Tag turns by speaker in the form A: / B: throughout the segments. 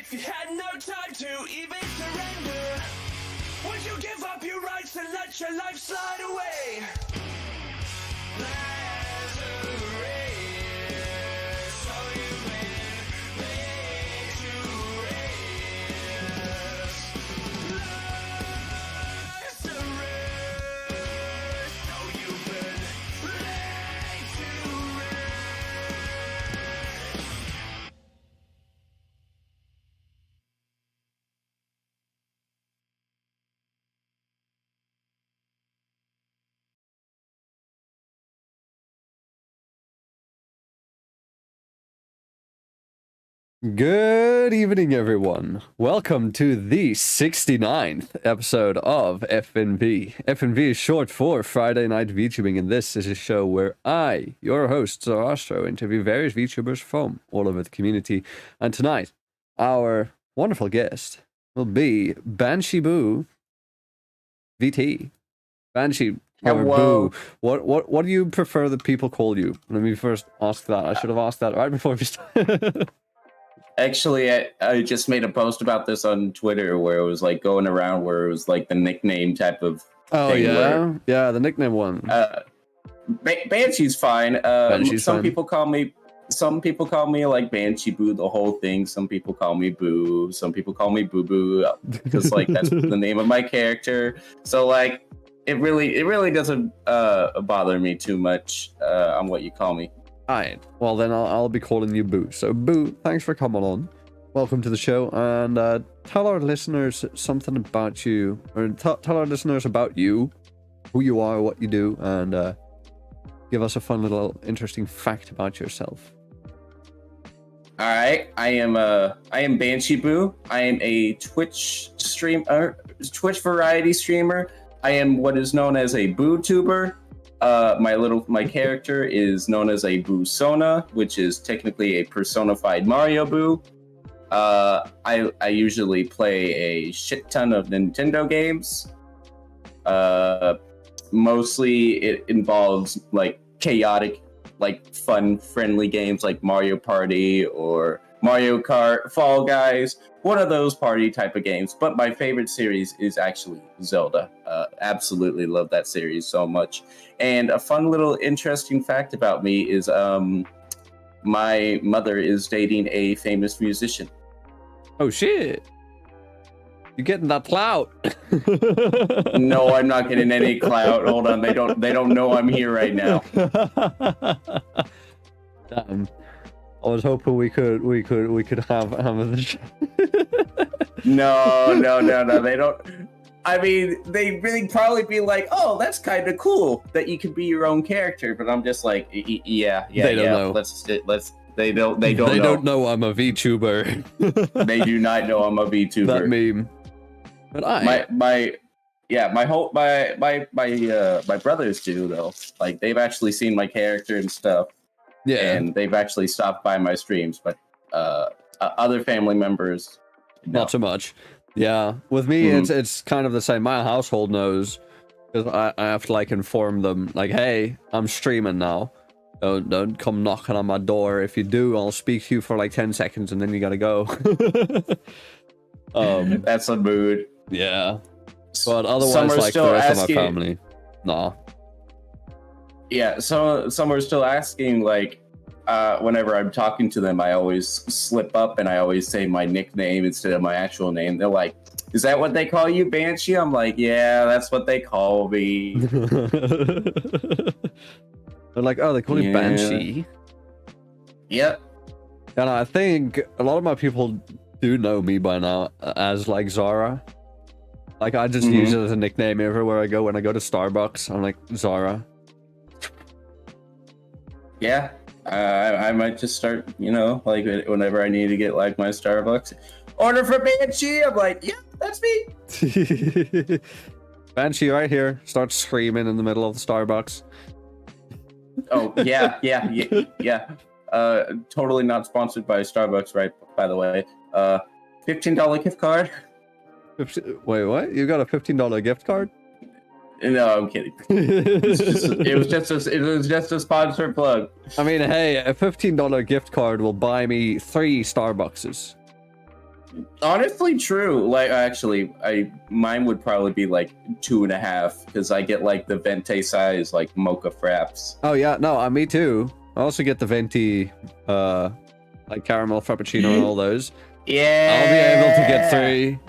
A: If you had no time to even surrender, would you give up your rights and let your life slide away? Lazarus, so you've been laid to rest. Lazarus, so you've been laid to rest.
B: Good evening, everyone. Welcome to the 69th episode of FNV. FNV is short for Friday Night VTubing, and this is a show where I, your host, Zarastro, interview various VTubers from all over the community. And tonight, our wonderful guest will be Banshee Boo, VT. Banshee or Boo. What do you prefer that people call you? Let me first ask that. I should have asked that right before we started.
C: Actually, I just made a post about this on Twitter where it was like going around where it was like the nickname type of thing.
B: Yeah? Yeah, the nickname one.
C: Banshee's fine.
B: Banshee's
C: some
B: fine.
C: people call me like Banshee Boo, the whole thing. Some people call me Boo. Some people call me Boo Boo because like that's the name of my character. So like it really doesn't bother me too much on what you call me.
B: Alright, well then I'll be calling you Boo. So Boo, thanks for coming on. Welcome to the show, and tell our listeners something about you, or tell our listeners about you, who you are, what you do, and give us a fun little interesting fact about yourself.
C: All right, I am Banshee Boo. I am a Twitch variety streamer. I am what is known as a BooTuber. My character is known as a Boosona, which is technically a personified Mario Boo. I usually play a shit ton of Nintendo games. Mostly it involves like chaotic, like fun, friendly games like Mario Party or Mario Kart, Fall Guys, one of those party type of games. But my favorite series is actually Zelda. Absolutely love that series so much. And a fun little interesting fact about me is my mother is dating a famous musician.
B: Oh shit! You're getting that clout.
C: No, I'm not getting any clout. Hold on, they don't know I'm here right now.
B: Damn. I was hoping we could have the show.
C: No, they don't. I mean, they'd really probably be like, "Oh, that's kind of cool that you can be your own character." But I'm just like, yeah.
B: They don't know.
C: Let's. They don't
B: know I'm a VTuber.
C: They do not know I'm a VTuber.
B: That meme. But
C: my brothers do though. Like they've actually seen my character and stuff.
B: Yeah.
C: And they've actually stopped by my streams, but other family members, no.
B: Not so much. Yeah, with me, it's kind of the same. My household knows because I have to like inform them, like, hey, I'm streaming now. Don't come knocking on my door. If you do, I'll speak to you for like 10 seconds, and then you gotta go.
C: That's a mood.
B: Yeah, but otherwise,
C: some are
B: like
C: still
B: the rest
C: asking,
B: of my family, nah.
C: Yeah, some are still asking, like, whenever I'm talking to them, I always slip up and I always say my nickname instead of my actual name. They're like, "Is that what they call you, Banshee?" I'm like, "Yeah, that's what they call me."
B: They're like, "Oh, they call you Banshee."
C: Yep.
B: And I think a lot of my people do know me by now as like Zara. Like I just use it as a nickname everywhere I go. When I go to Starbucks, I'm like Zara.
C: Yeah, I might just start, like whenever I need to get like my Starbucks order for Banshee, I'm like, yeah, that's me.
B: Banshee right here. Start screaming in the middle of the Starbucks.
C: Oh yeah. Totally not sponsored by Starbucks, right? By the way, $15 gift card.
B: Wait, what? You got a $15 gift card?
C: No, I'm kidding. It was just a sponsor plug.
B: I mean, hey, a $15 gift card will buy me 3 Starbuckses.
C: Honestly, true. Like, actually, mine would probably be like 2.5 because I get like the venti size like mocha fraps.
B: Oh yeah, no, me too. I also get the venti, like caramel frappuccino and all those.
C: Yeah,
B: I'll be able to get 3.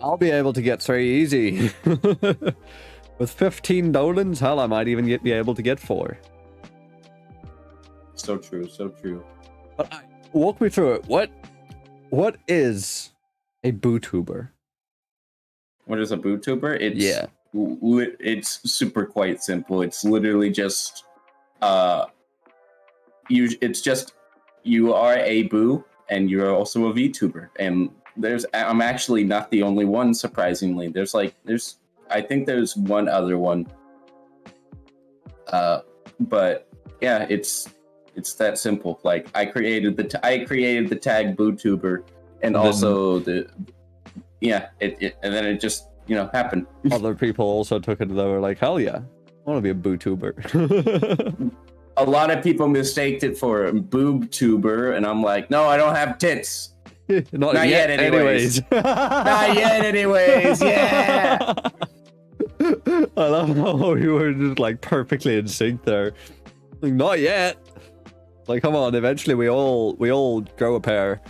B: I'll be able to get 3 easy. With 15 Dolans, hell, I might even be able to get 4.
C: So true, so true.
B: But walk me through it. What is a VTuber?
C: What is a VTuber? It's super quite simple. It's literally just you are a boo and you're also a VTuber. And I'm actually not the only one, surprisingly. I think there's one other one. But yeah, it's that simple. Like I created the tag VTuber, and also and then it just happened.
B: Other people also took it. They were like, hell yeah, I want to be a VTuber.
C: A lot of people mistaked it for a boob-tuber, and I'm like, no, I don't have tits.
B: Not yet anyways.
C: Not yet anyways. Yeah.
B: I love how you were just like perfectly in sync there. Like, not yet. Like, come on, eventually we all grow a pair.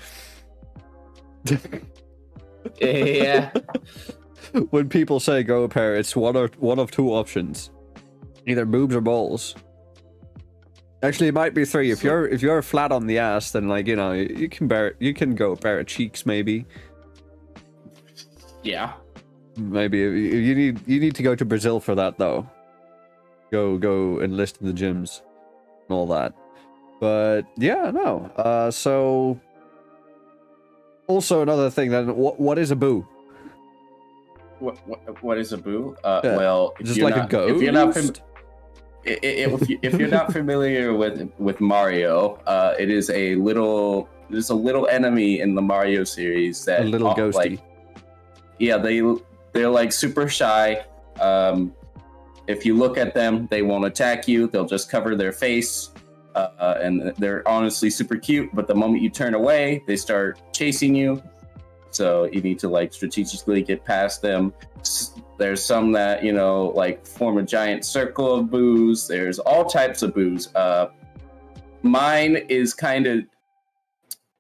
C: Yeah.
B: When people say grow a pair, it's one of 2 options. Either boobs or balls. Actually, it might be 3. If you're flat on the ass, then like, you can go a pair of cheeks maybe.
C: Yeah.
B: Maybe you need to go to Brazil for that though. Go enlist in the gyms and all that. But yeah, no. So also another thing then, what is a boo?
C: What is a boo?
B: Yeah.
C: Well,
B: just like a ghost.
C: If you're not familiar with Mario, it is a little enemy in the Mario series that
B: a little ghosty.
C: Like, yeah, they're like super shy. If you look at them, they won't attack you. They'll just cover their face, and they're honestly super cute. But the moment you turn away, they start chasing you. So you need to like strategically get past them. There's some that like form a giant circle of boos. There's all types of boos. Mine is kind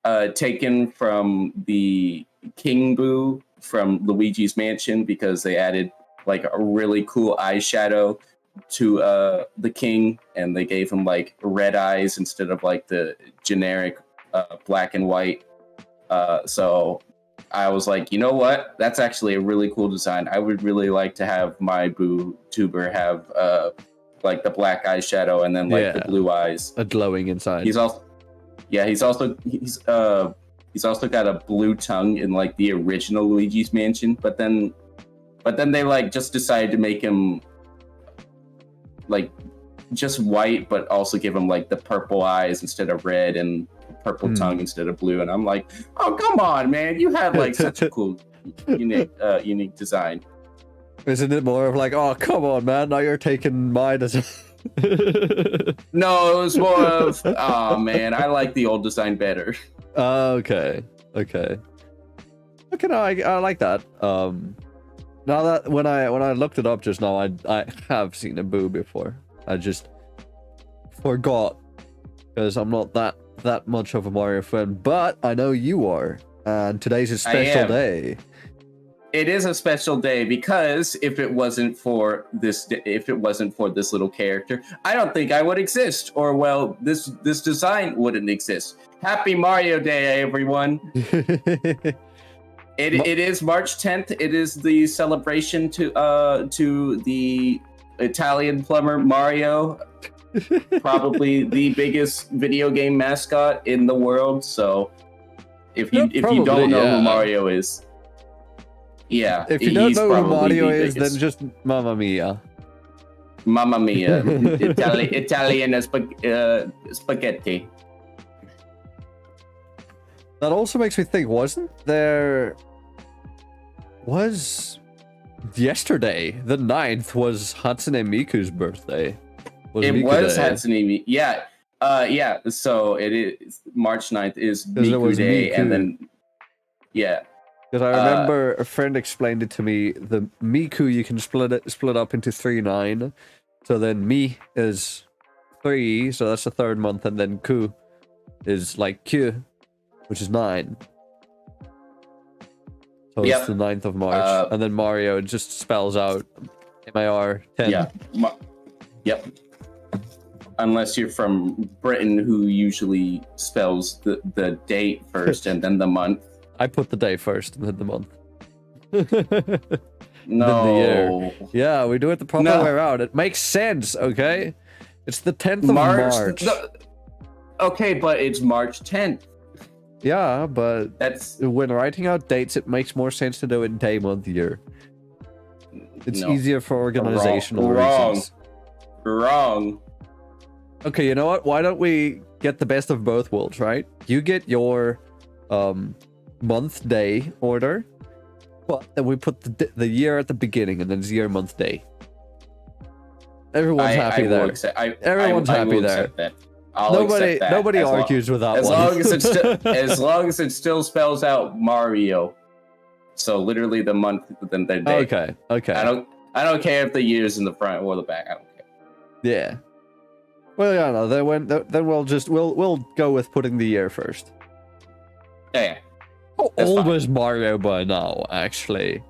C: of taken from the King Boo from Luigi's Mansion because they added like a really cool eyeshadow to the king, and they gave him like red eyes instead of like the generic black and white. So I was like, you know what? That's actually a really cool design. I would really like to have my VTuber have like the black eyeshadow and then like the blue eyes,
B: a glowing inside.
C: He's also got a blue tongue in like the original Luigi's Mansion, but then they like just decided to make him like just white, but also give him like the purple eyes instead of red and purple tongue instead of blue. And I'm like, oh, come on, man, you had like such a cool unique design.
B: Isn't it more of like, oh, come on, man, now you're taking my design?
C: No, it was more of, oh man, I like the old design better.
B: Okay, no, I like that. Now that when I looked it up just now, I have seen a boo before. I just forgot because I'm not that much of a Mario fan, but I know you are, and today's a special day.
C: It is a special day because if it wasn't for this little character, I don't think I would exist, or well, this design wouldn't exist. Happy Mario Day, everyone! It is March 10th. It is the celebration to the Italian plumber Mario, probably the biggest video game mascot in the world. So if you don't know who Mario is,
B: if you don't know who Mario is, then just Mamma Mia.
C: Mamma Mia, Italian spaghetti.
B: That also makes me think, was yesterday, the 9th, was Hatsune Miku's birthday?
C: It was Hatsune Miku. Yeah. So it is March 9th is Miku Day, and then Yeah.
B: Because I remember a friend explained it to me. The Miku you can split up into 3-9. So then Mi is 3, so that's the third month, and then Ku is like Q, which is 9. So it's the 9th of March, and then Mario just spells out MAR 10.
C: Yeah. Yep. Unless you're from Britain, who usually spells the date first and then the month.
B: I put the day first and then the month.
C: No.
B: The year. Yeah, we do it the proper way around. It makes sense, okay? It's the 10th of March.
C: Okay, but it's March 10th.
B: Yeah, but
C: that's
B: when writing out dates, it makes more sense to do it day, month, year. It's easier for organizational reasons.
C: Wrong.
B: Okay, you know what? Why don't we get the best of both worlds, right? You get your month day order, but then we put the year at the beginning, and then it's year, month, day. Everyone's happy there. Everyone's happy there. Nobody argues with that one.
C: As long as it still spells out Mario. So literally the month, then the day.
B: Okay.
C: I don't care if the year's in the front or the back. I don't care.
B: Yeah. Well, yeah, no. Then we'll go with putting the year first.
C: Yeah.
B: How old was Mario by now? Actually.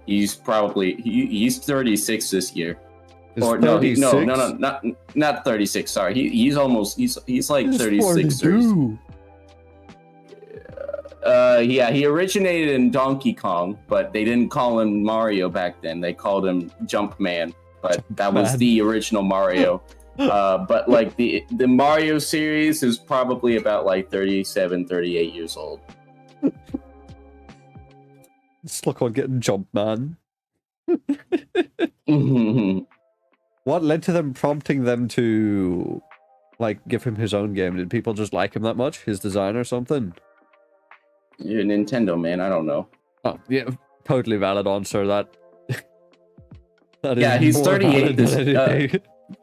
C: He's probably he's 36 this year.
B: Or
C: no, not 36. Sorry, he's like 36.
B: 42.
C: Yeah, he originated in Donkey Kong, but they didn't call him Mario back then. They called him Jumpman, but that was the original Mario. But like the Mario series is probably about like 37, 38 years old.
B: Just look on getting Jumpman. What led to them prompting them to like give him his own game? Did people just like him that much? His design or something?
C: You're Nintendo, man. I don't know.
B: Oh, yeah, totally valid answer. That
C: yeah, he's 38.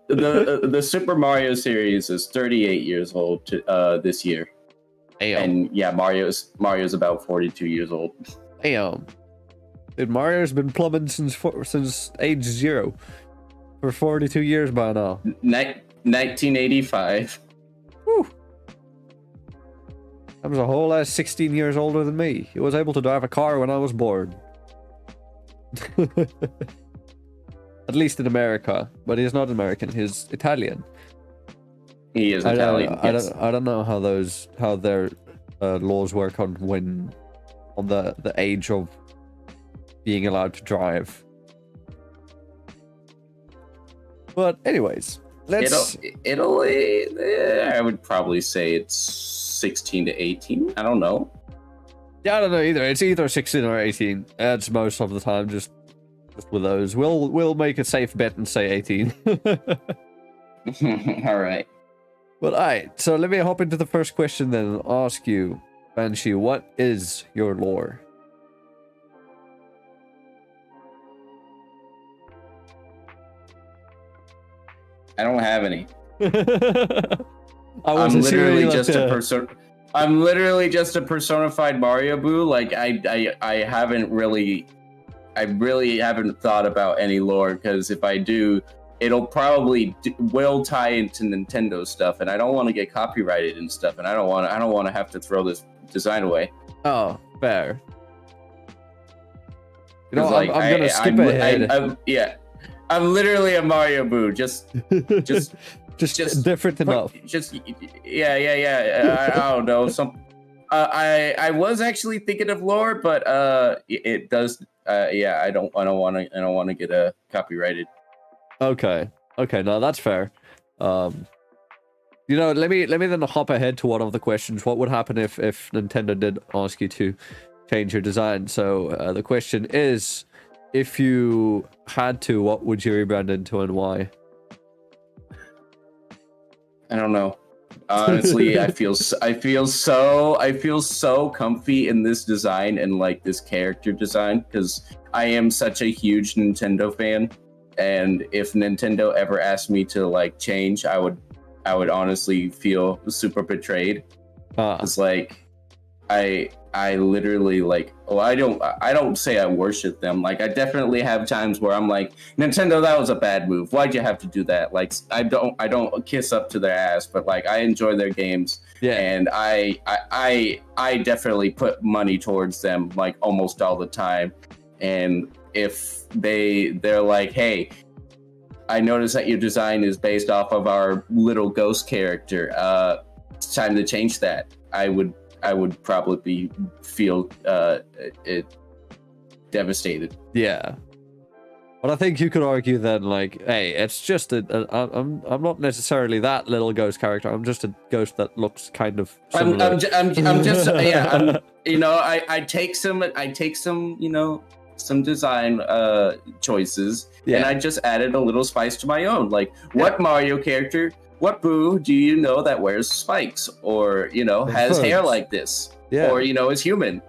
C: The Super Mario series is 38 years old this year.
B: Damn.
C: And yeah, Mario's about 42 years old.
B: Damn. Dude, Mario's been plumbing since age 0 for 42 years by now.
C: 1985.
B: Whew. That was a whole ass 16 years older than me. He was able to drive a car when I was born. At least in America, but he's not American. He's Italian.
C: He is Italian. Yes.
B: I don't know how their laws work on the age of being allowed to drive. But anyways,
C: Italy. I would probably say it's 16 to 18. I don't know.
B: Yeah, I don't know either. It's either 16 or 18. It's most of the time just with those. We'll make a safe bet and say 18.
C: All right.
B: But alright, so let me hop into the first question then and ask you, Banshee, what is your lore?
C: I don't have any.
B: I'm literally just
C: a personified Mario Boo. Like I really haven't thought about any lore, because if I do, it'll probably will tie into Nintendo stuff, and I don't want to get copyrighted and stuff, and I don't want to have to throw this design away.
B: Oh, fair. You know, I'm gonna skip ahead.
C: I'm literally a Mario Boo. Just
B: different enough.
C: Yeah. I don't know. I was actually thinking of lore, but it does. I don't want to get copyrighted.
B: Okay. No, that's fair. Let me then hop ahead to one of the questions. What would happen if Nintendo did ask you to change your design? So the question is, if you had to, what would you rebrand into and why?
C: I don't know. Honestly, I feel so comfy in this design and like this character design, because I am such a huge Nintendo fan. And if Nintendo ever asked me to like change, I I would honestly feel super betrayed. It's like I literally like, well, I don't say I worship them. Like, I definitely have times where I'm like, Nintendo, that was a bad move. Why'd you have to do that? Like, I don't kiss up to their ass, but like, I enjoy their games. Yeah. And I definitely put money towards them like almost all the time. And if they're like, hey, I noticed that your design is based off of our little ghost character. It's time to change that. I would probably feel devastated.
B: Yeah. But I think you could argue that, like, hey, it's just I'm not necessarily that little ghost character. I'm just a ghost that looks kind of similar.
C: I'm just yeah. I take some some design choices, and I just added a little spice to my own. Like, what Mario character? What Boo do you know that wears spikes, or has hair like this, or is human?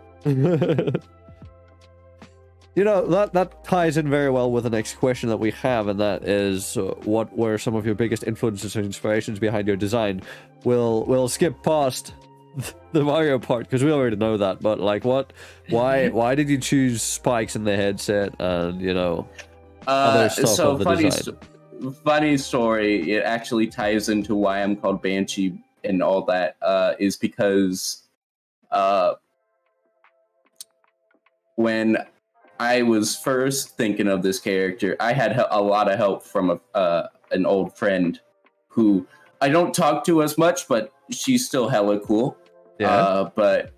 B: That ties in very well with the next question that we have, and that is, what were some of your biggest influences and inspirations behind your design? We'll skip past the Mario part because we already know that, but like, why did you choose spikes in the headset and other stuff
C: so
B: of the
C: funny
B: design?
C: Funny story, it actually ties into why I'm called Banshee and all that, is because when I was first thinking of this character, I had a lot of help from an old friend who I don't talk to as much, but she's still hella cool. Yeah. But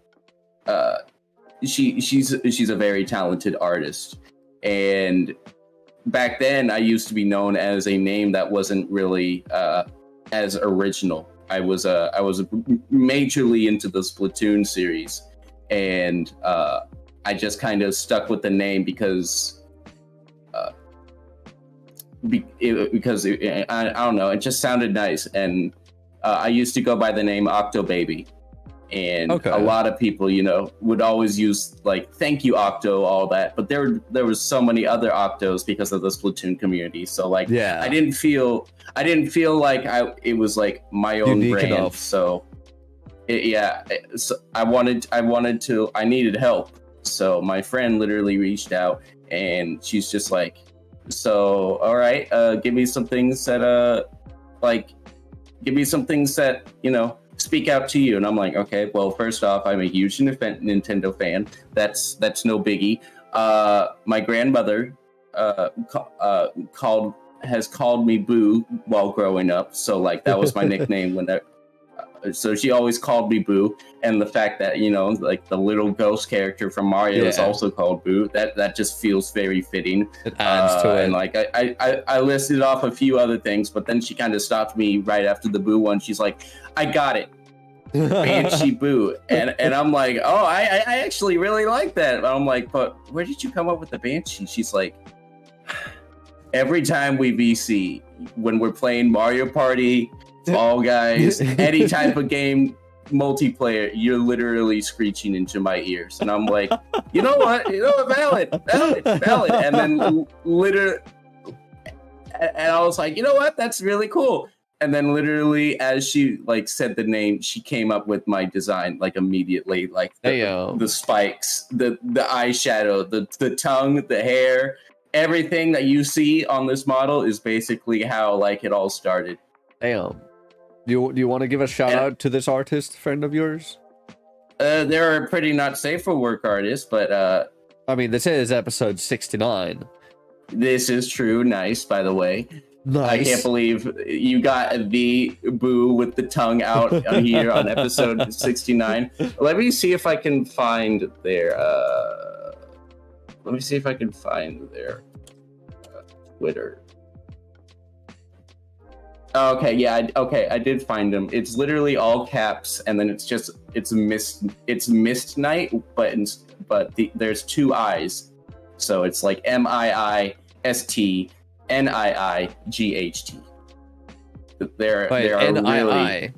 C: she's a very talented artist, and back then, I used to be known as a name that wasn't really as original. I was majorly into the Splatoon series, and I just kind of stuck with the name because I don't know, it just sounded nice, and I used to go by the name Octo Baby. And a lot of people, would always use like, thank you, Octo, all that. But there was so many other Octos because of the Splatoon community. So like, I didn't feel like it was like my own
B: unique
C: brand.
B: Enough.
C: So so I needed help. So my friend literally reached out, and she's just like, so, all right, give me some things that speak out to you. And I'm like, okay, well, first off, I'm a huge Nintendo fan. That's no biggie. My grandmother has called me Boo while growing up, so like, that was my nickname so she always called me Boo. And the fact that like, the little ghost character from Mario is also called Boo, that just feels very fitting.
B: It adds to it.
C: And like, I listed off a few other things, but then she kind of stopped me right after the Boo one. She's like, I got it, Banshee Boo. And I'm like, oh, I actually really like that. And I'm like, but where did you come up with the Banshee? She's like, every time we VC, when we're playing Mario Party, Fall Guys, any type of game, multiplayer, you're literally screeching into my ears. And I'm like, you know what, valid. And then literally, and I was like, you know what, that's really cool. And then literally, as she like said the name, she came up with my design like immediately, like the spikes, the eyeshadow, the tongue, the hair, everything that you see on this model is basically how like it all started.
B: Damn. Do you want to give a shout out to this artist friend of yours?
C: They're a pretty not safe for work artist, but
B: I mean, this is episode 69.
C: This is true. Nice, by the way.
B: Nice.
C: I can't believe you got the Boo with the tongue out here on episode 69. Let me see if I can find their Twitter. Okay, yeah, I did find them. It's literally all caps, and then it's Mist Night, but there's two I's, so it's like MIISTNIIGHT. They're really.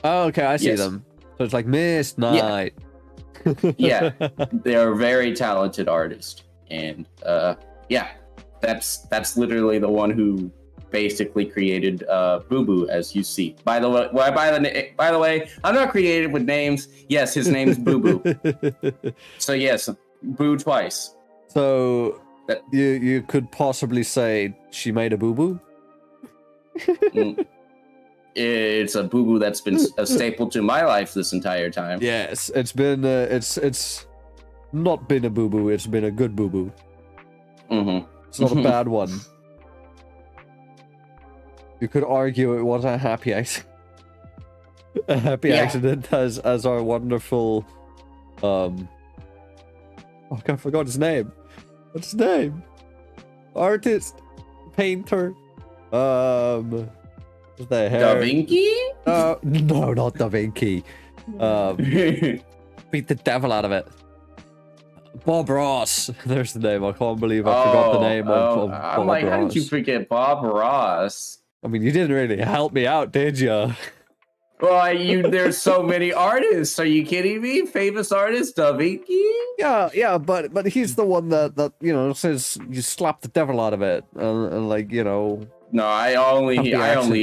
B: Oh, okay, I see them. So it's like Mist Night.
C: Yeah, they're a very talented artist, and that's literally the one who basically created Boo Boo, as you see. By the way, I'm not creative with names. Yes, his name's Boo Boo. So yes, Boo twice.
B: So you could possibly say she made a boo boo.
C: It's a boo boo that's been a staple to my life this entire time.
B: Yes, it's been it's not been a boo boo. It's been a good boo boo.
C: Mm-hmm.
B: It's not a bad one. You could argue it was a happy accident. A happy accident, as our wonderful oh, I forgot his name. What's his name? Artist, painter. The hair.
C: Da Vinci?
B: No, not Da Vinci. Beat the devil out of it. Bob Ross. There's the name. I can't believe I forgot the name of Bob
C: I'm like,
B: Ross.
C: how did you forget Bob Ross?
B: I mean, you didn't really help me out, did you?
C: Well, there's so many artists. Are you kidding me? Famous artist, Da Vinci?
B: Yeah, but he's the one that you know says you slap the devil out of it, and like you know.
C: No, I only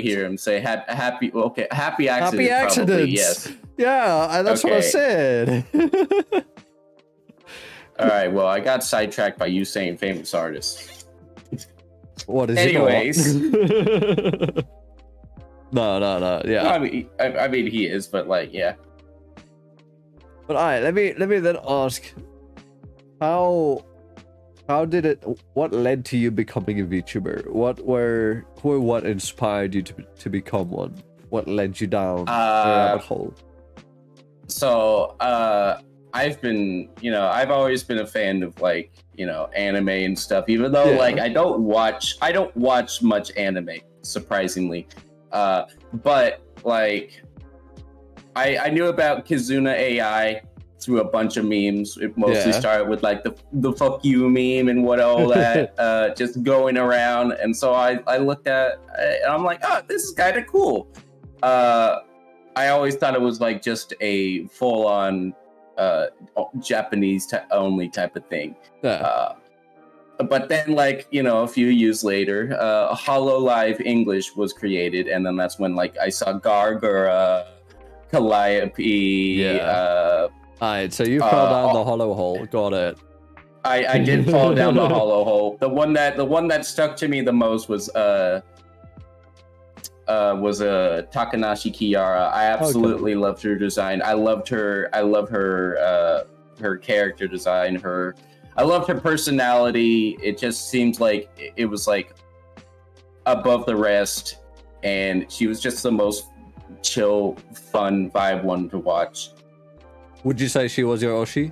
C: hear him say happy accident.
B: Happy accidents.
C: Probably, yes.
B: Yeah, that's what I said.
C: All right. Well, I got sidetracked by you saying famous artists.
B: What is
C: Anyways.
B: it? No. Yeah.
C: I mean, he is, but like, yeah.
B: But all right, let me then ask, how did it? What led to you becoming a VTuber? What inspired you to become one? What led you down the rabbit hole?
C: So, I've always been a fan of like, anime and stuff, even though like I don't watch much anime, surprisingly. But like I knew about Kizuna AI through a bunch of memes. It mostly started with like the fuck you meme and what all that just going around. And so I looked at it and I'm like, oh, this is kind of cool. I always thought it was like just a full on Japanese only type of thing. But then, like, a few years later, HoloLive English was created, and then that's when, like, I saw Gargura, Calliope.
B: Alright, so you fell down the hollow hole. Got it.
C: I did fall down the hollow hole. The one that stuck to me the most was Takanashi Kiara. I absolutely loved her design. I love her character design. I loved her personality. It just seemed like it was like above the rest, and she was just the most chill, fun vibe one to watch.
B: Would you say she was your Oshi?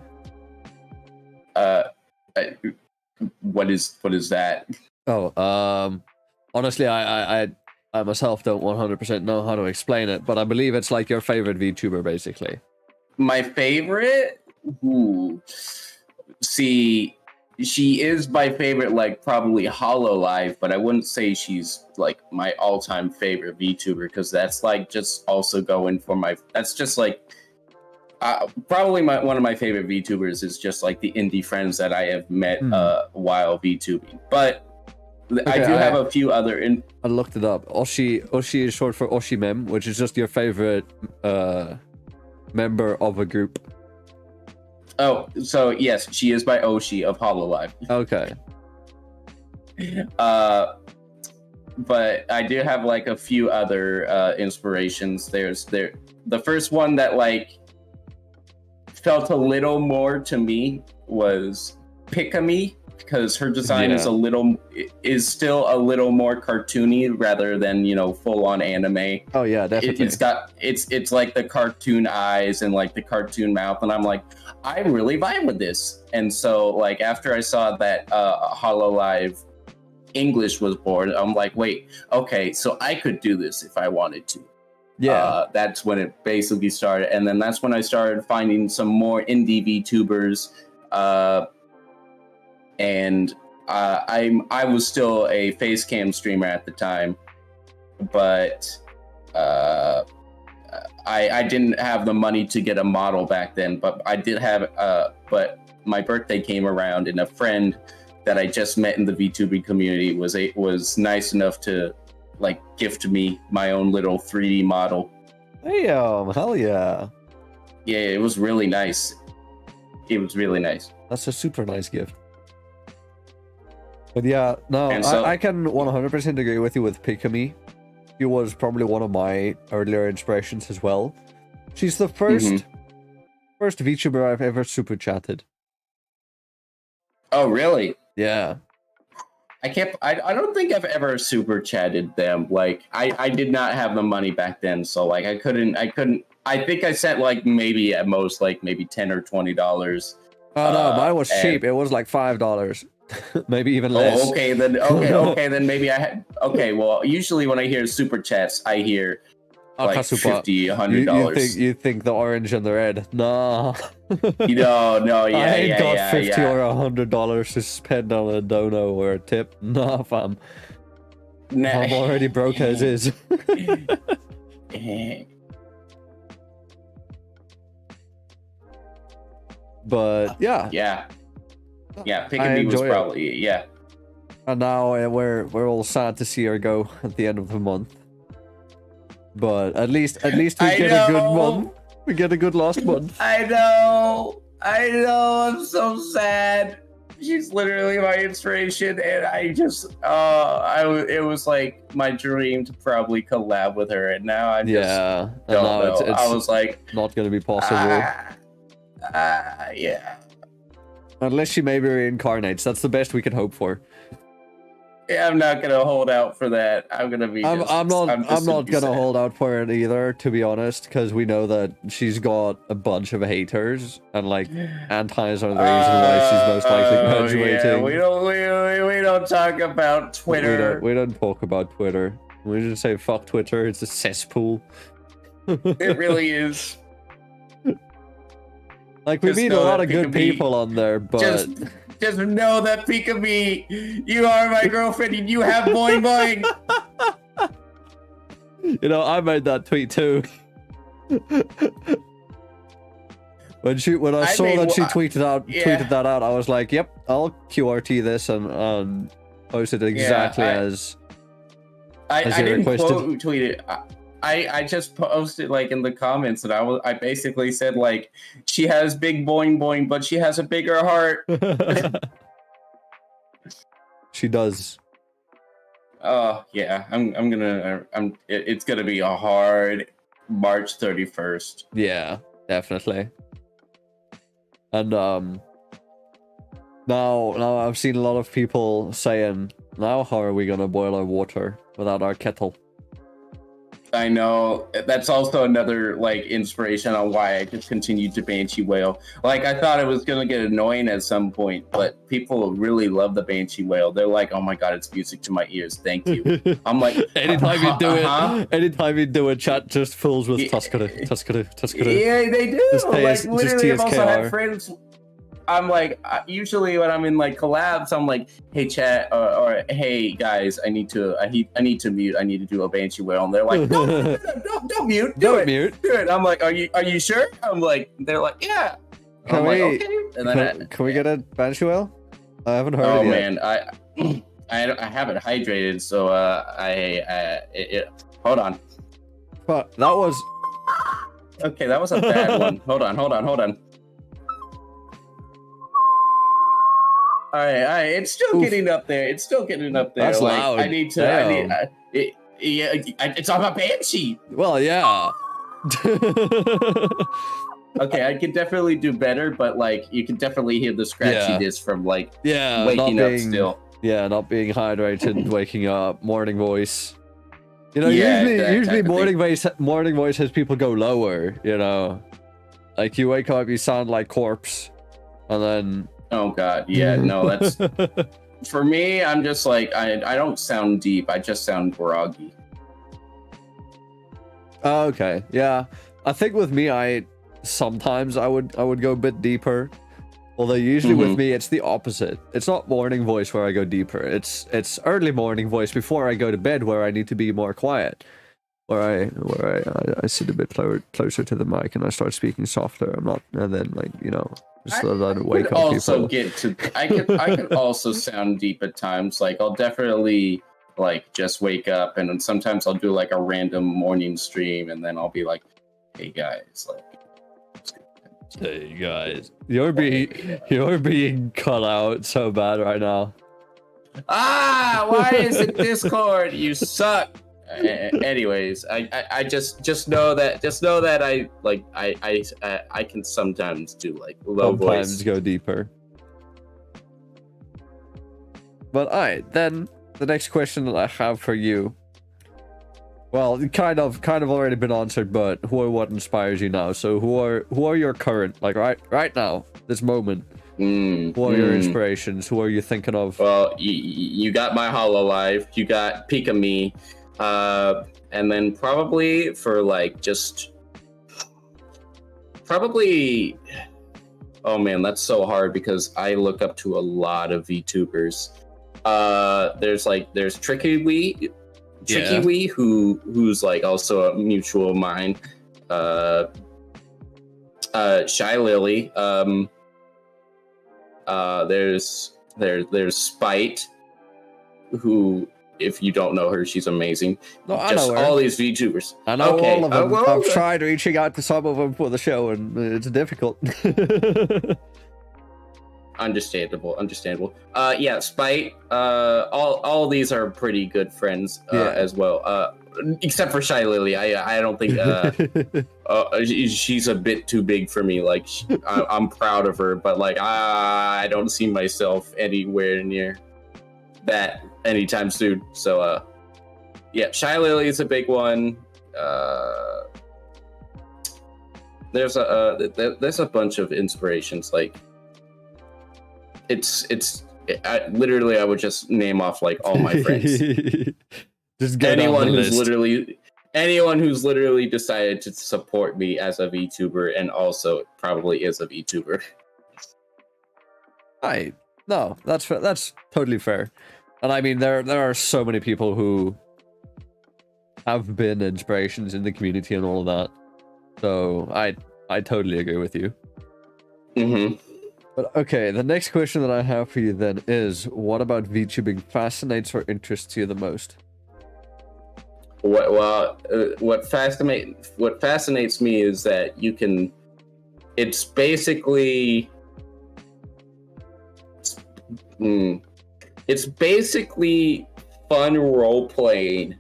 C: What is that?
B: Oh, honestly, I myself don't 100% know how to explain it, but I believe it's like your favorite VTuber, basically.
C: My favorite? Ooh. See, she is my favorite, like, probably HoloLive, but I wouldn't say she's, like, my all-time favorite VTuber, because that's, like, just also going for that's just, like, probably one of my favorite VTubers is just, like, the indie friends that I have met while VTubing. But I do have a few other...
B: I looked it up. Oshi is short for Oshimem, which is just your favorite member of a group.
C: Oh, so yes, she is my Oshi of HoloLive.
B: Okay.
C: But I do have like a few other inspirations. The first one that like felt a little more to me was Pikami, because her design is still a little more cartoony rather than full on anime.
B: Oh yeah, definitely.
C: It's like the cartoon eyes and like the cartoon mouth, and I'm like, I really vibe with this. And so like after I saw that HoloLive English was born, I'm like, wait, okay, so I could do this if I wanted to. Yeah, that's when it basically started, and then that's when I started finding some more indie VTubers. And I was still a face cam streamer at the time, but I didn't have the money to get a model back then. But I did have but my birthday came around, and a friend that I just met in the VTubing community was nice enough to like gift me my own little 3D model.
B: Damn, hell yeah.
C: Yeah, it was really nice. It was really nice.
B: That's a super nice gift. But yeah, no,
C: And so-
B: I can 100% agree with you with Pikami. She was probably one of my earlier inspirations as well. She's the first VTuber I've ever super chatted.
C: Oh, really?
B: Yeah.
C: I don't think I've ever super chatted them. Like I did not have the money back then, so like I couldn't I think I sent like maybe at most like maybe $10 or $20.
B: Oh no, mine was cheap. It was like $5. Maybe even less.
C: Oh, okay, then maybe I had okay, well usually when I hear super chats I hear like
B: Kasupa,
C: $50, $100.
B: You think the orange and the red? No.
C: No, yeah,
B: I ain't got
C: yeah,
B: $50
C: yeah.
B: or $100 to spend on a dono or a tip. Nah, fam.
C: Nah.
B: I'm already broke as is. But yeah.
C: Yeah,
B: I
C: Pikami was
B: enjoy it.
C: probably yeah.
B: And now we're all sad to see her go at the end of the month. But at least we
C: I
B: get a good
C: know.
B: month. We get a good last month.
C: I know, I'm so sad. She's literally my inspiration, and I just, it was like my dream to probably collab with her, and now I just
B: And
C: don't
B: now
C: know.
B: it's
C: I was like,
B: not going to be possible.
C: yeah.
B: Unless she maybe reincarnates. That's the best we can hope for.
C: Yeah, I'm not gonna hold out for that. I'm gonna be.
B: I'm not gonna
C: sad.
B: hold out for it either, to be honest, because we know that she's got a bunch of haters, and like antis are the reason why she's most likely graduating.
C: Yeah, we don't talk about Twitter.
B: We don't talk about Twitter. We just say fuck Twitter. It's a cesspool.
C: It really is.
B: Like we
C: Just
B: meet a
C: know
B: lot
C: that
B: of good
C: Pikami-
B: people on there, but
C: Just know that Pikami, you are my girlfriend and you have boing boing.
B: you know, I made that tweet too. when I saw
C: made
B: that she
C: one-
B: tweeted that out, I was like, "Yep, I'll QRT this and post it exactly as
C: I
B: you
C: didn't
B: requested."
C: quote tweet it. I just posted like in the comments, and I basically said like, she has big boing boing, but she has a bigger heart.
B: She does.
C: Oh yeah, it's gonna be a hard March 31st.
B: Yeah, definitely. And now I've seen a lot of people saying, "Now how are we gonna boil our water without our kettle?"
C: I know that's also another like inspiration on why I just continued to Banshee Whale. Like I thought it was gonna get annoying at some point, but people really love the Banshee Whale. They're like, "Oh my god, it's music to my ears. Thank you." I'm like,
B: anytime you do it, chat just fills with Tuskara.
C: Yeah, they do.
B: Just
C: Literally, I've also
B: TSKR.
C: had friends. I'm like, usually when I'm in like collabs, I'm like, "Hey chat," or "Hey guys, I need to mute. I need to do a Banshee Whale," and they're like, "Don't mute.
B: Don't mute.
C: Do it." I'm like, "Are you sure?" I'm like, they're like, "Yeah." I'm like, "Okay." And then
B: Can we get a Banshee Whale? I haven't heard
C: oh
B: it yet.
C: man, I haven't hydrated, so hold on.
B: But that was
C: Okay, that was a bad one. Hold on. All right. It's still getting up there. It's still getting up there.
B: That's
C: like,
B: loud.
C: I need to.
B: Damn.
C: It's on my Banshee.
B: well, yeah.
C: Okay, I could definitely do better, but like you can definitely hear the scratchiness from like
B: Yeah,
C: waking
B: not
C: up
B: being,
C: still.
B: Yeah, not being hydrated, waking up, morning voice. You know,
C: Yeah, that
B: usually
C: type of
B: morning voice has people go lower. You know, like you wake up, you sound like corpse, and then.
C: Oh god, yeah, no, that's for me. I'm just like I don't sound deep. I just sound groggy.
B: Okay, yeah. I think with me, sometimes I would go a bit deeper. Although usually with me, it's the opposite. It's not morning voice where I go deeper. It's early morning voice before I go to bed where I need to be more quiet. Where I sit a bit closer to the mic and I start speaking softer. I'm not, and then like just so that I wake up
C: also
B: people.
C: I could also sound deep at times. Like I'll definitely like just wake up, and then sometimes I'll do like a random morning stream, and then I'll be like, "Hey guys, like."
B: Hey guys, you're being cut out so bad right now.
C: Why is it Discord? You suck. Anyways, I just know that I can sometimes do like low
B: Sometimes
C: voice.
B: go deeper. But alright, then the next question that I have for you. Well, kind of already been answered, but who or what inspires you now? So who are your current, like right now, this moment? Who are your inspirations? Who are you thinking of?
C: Well, you got my Hololive, you got Pika Me, and then probably for like oh man, that's so hard because I look up to a lot of VTubers. There's Tricky Wee, who's like also a mutual of mine. Shy Lily. There's Spite, who, if you don't know her, she's amazing.
B: No, I
C: Just
B: know her.
C: all these VTubers.
B: I know all of them.
C: well,
B: I've tried reaching out to some of them for the show, and it's difficult.
C: Understandable. Yeah, Spite. All these are pretty good friends as well. Except for Shy Lily, I don't think she's a bit too big for me. Like I'm proud of her, but like I don't see myself anywhere near that anytime soon. So yeah, Shy Lily is a big one. There's a bunch of inspirations. Like I would just name off like all my friends.
B: Just get
C: anyone who's literally decided to support me as a VTuber and also probably is a VTuber.
B: No, that's totally fair. And I mean, there are so many people who have been inspirations in the community and all of that. So I totally agree with you.
C: Mm-hmm.
B: But okay, the next question that I have for you then is, what about VTubing fascinates or interests you the most?
C: What fascinates me is that you can. It's basically fun role playing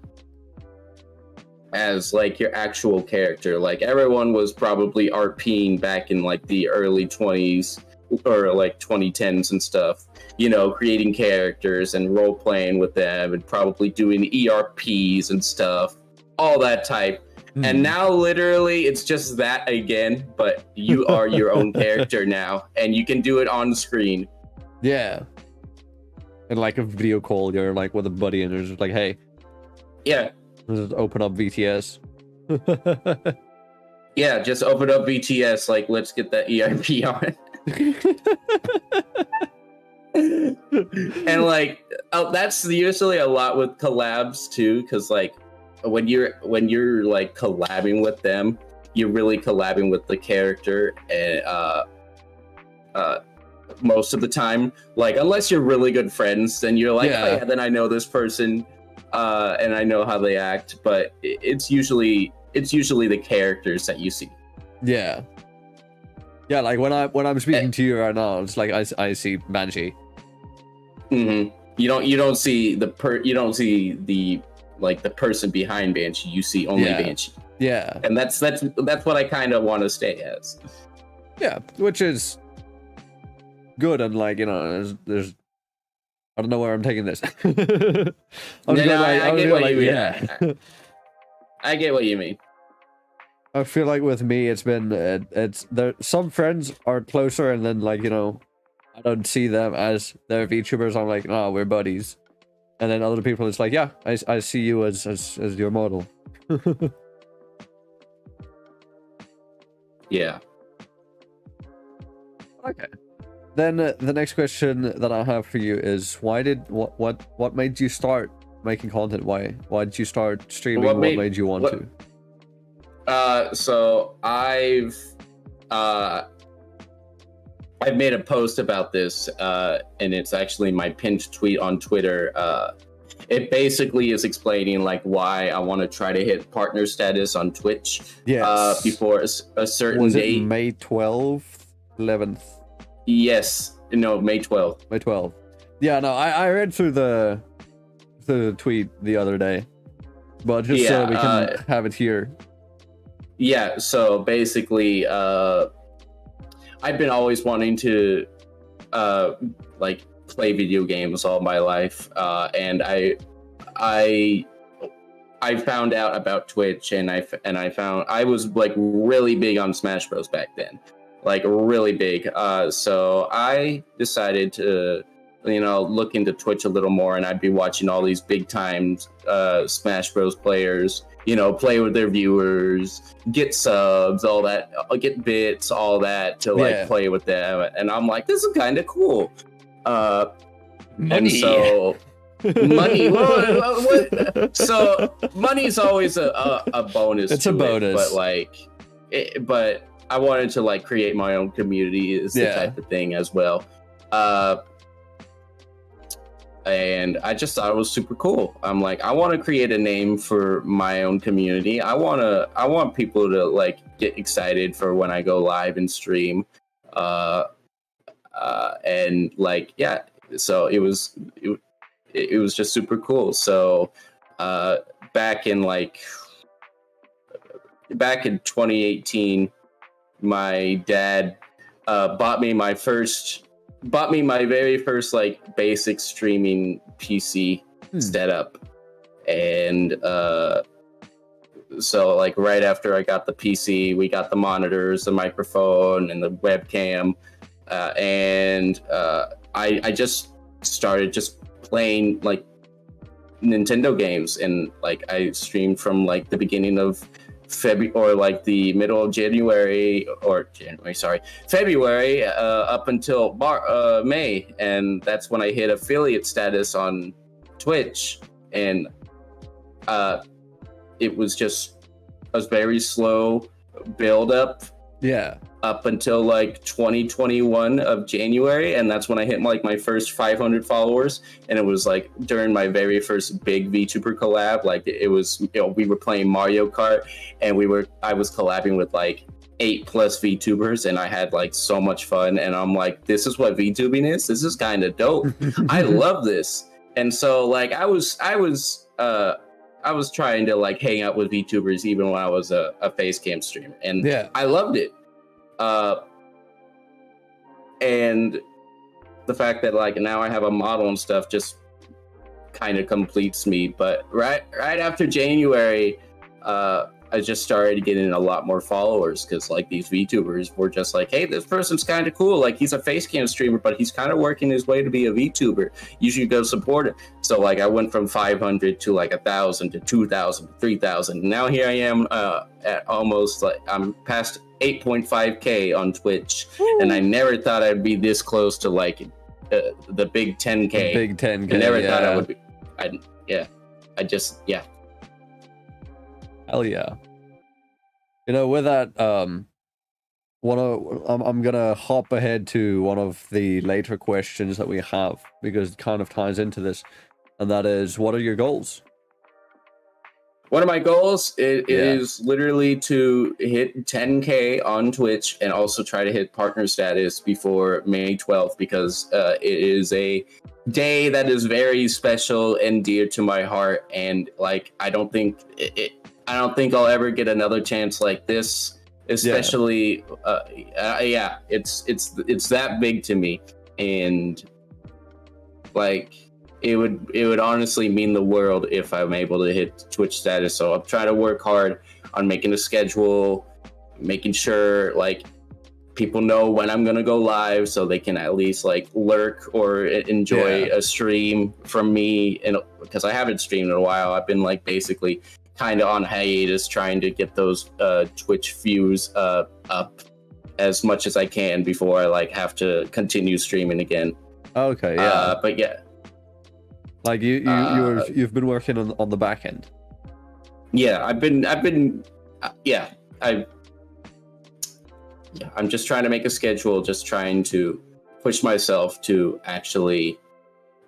C: as like your actual character. Like everyone was probably RPing back in like the early 20s or like 2010s and stuff, you know, creating characters and role playing with them and probably doing ERPs and stuff, all that type. And now literally it's just that again, but you are your own character now and you can do it on screen.
B: Yeah. And like a video call, you're like with a buddy and it's just like, hey.
C: Yeah.
B: Just open up VTS.
C: Yeah, just open up VTS, like let's get that ERP on. And like that's usually a lot with collabs too, because like when you're like collabing with them, you're really collabing with the character, and most of the time, like unless you're really good friends, then you're like, oh, yeah, then I know this person and I know how they act, but it's usually the characters that you see.
B: Yeah, like when I'm speaking to you right now, it's like I see Banshee.
C: You don't see the person behind Banshee. You see only Banshee.
B: Yeah,
C: and that's what I kind of want to stay as.
B: Yeah, which is good, and like, you know, there's I don't know where I'm taking this.
C: I get what you mean. I get what you mean.
B: I feel like with me, it's been it's there. Some friends are closer, and then like, you know, I don't see them as their VTubers. I'm like, no, we're buddies. And then other people, it's like, yeah, I see you as your model.
C: Yeah.
B: Okay. Then the next question that I have for you is, what made you start making content? Why did you start streaming? What made you want to?
C: So I've made a post about this, and it's actually my pinned tweet on Twitter. it basically is explaining like why I want to try to hit partner status on Twitch.
B: Yes.
C: Before a certain
B: Was it
C: date.
B: May 12th, 11th?
C: Yes. No, May 12th.
B: May 12th. Yeah, no, I read through the tweet the other day, but just so we can have it here.
C: Yeah, so basically, I've been always wanting to like play video games all my life, and I found out about Twitch, and I found I was like really big on Smash Bros back then, like really big. So I decided to look into Twitch a little more, and I'd be watching all these big time Smash Bros players, play with their viewers, get subs, all that, get bits, all that to like play with them, and I'm like, this is kind of cool.
B: Money.
C: And so money. So money's always a bonus.
B: It's a bonus,
C: but I wanted to like create my own community is the type of thing as well. And I just thought it was super cool. I'm like, I want to create a name for my own community. I want people to like get excited for when I go live and stream. And like, yeah, so it was just super cool. So back in 2018, my dad bought me my very first like basic streaming PC setup, and so like right after I got the PC, we got the monitors, the microphone, and the webcam, and I just started just playing like Nintendo games, and like I streamed from like the beginning of February up until May, and that's when I hit affiliate status on Twitch, and it was just a very slow build up up until like 2021 of January, and that's when I hit like my first 500 followers, and it was like during my very first big VTuber collab. Like it was, we were playing Mario Kart, and I was collabing with like 8+ VTubers, and I had like so much fun, and I'm like, this is what VTubing is. This is kind of dope. I love this. And so like I was trying to like hang out with VTubers even when I was a face cam streamer, and I loved it. And the fact that like now I have a model and stuff just kind of completes me. But right after January, I just started getting a lot more followers, because like these VTubers were just like, hey, this person's kind of cool. Like he's a face cam streamer, but he's kind of working his way to be a VTuber. You should go support him. So like I went from 500 to like 1,000 to 2,000 to 3,000. Now here I am at almost like I'm past 8.5K on Twitch. Woo. And I never thought I'd be this close to like the big 10K.
B: The big 10K.
C: I never thought I would be.
B: Hell yeah. With that, I'm gonna hop ahead to one of the later questions that we have, because it kind of ties into this, and that is, what are your goals?
C: One of my goals is literally to hit 10K on Twitch, and also try to hit partner status before May 12th, because it is a day that is very special and dear to my heart, and like I don't think I'll ever get another chance like this, especially it's that big to me, and like it would honestly mean the world if I'm able to hit Twitch status. So I'm trying to work hard on making a schedule, making sure like people know when I'm gonna go live, so they can at least like lurk or enjoy a stream from me. And because I haven't streamed in a while, I've been like basically kind of on hiatus, trying to get those Twitch views up as much as I can before I like have to continue streaming again.
B: Okay, yeah.
C: But yeah,
B: like you've been working on the back end.
C: Yeah, I'm just trying to make a schedule, just trying to push myself to actually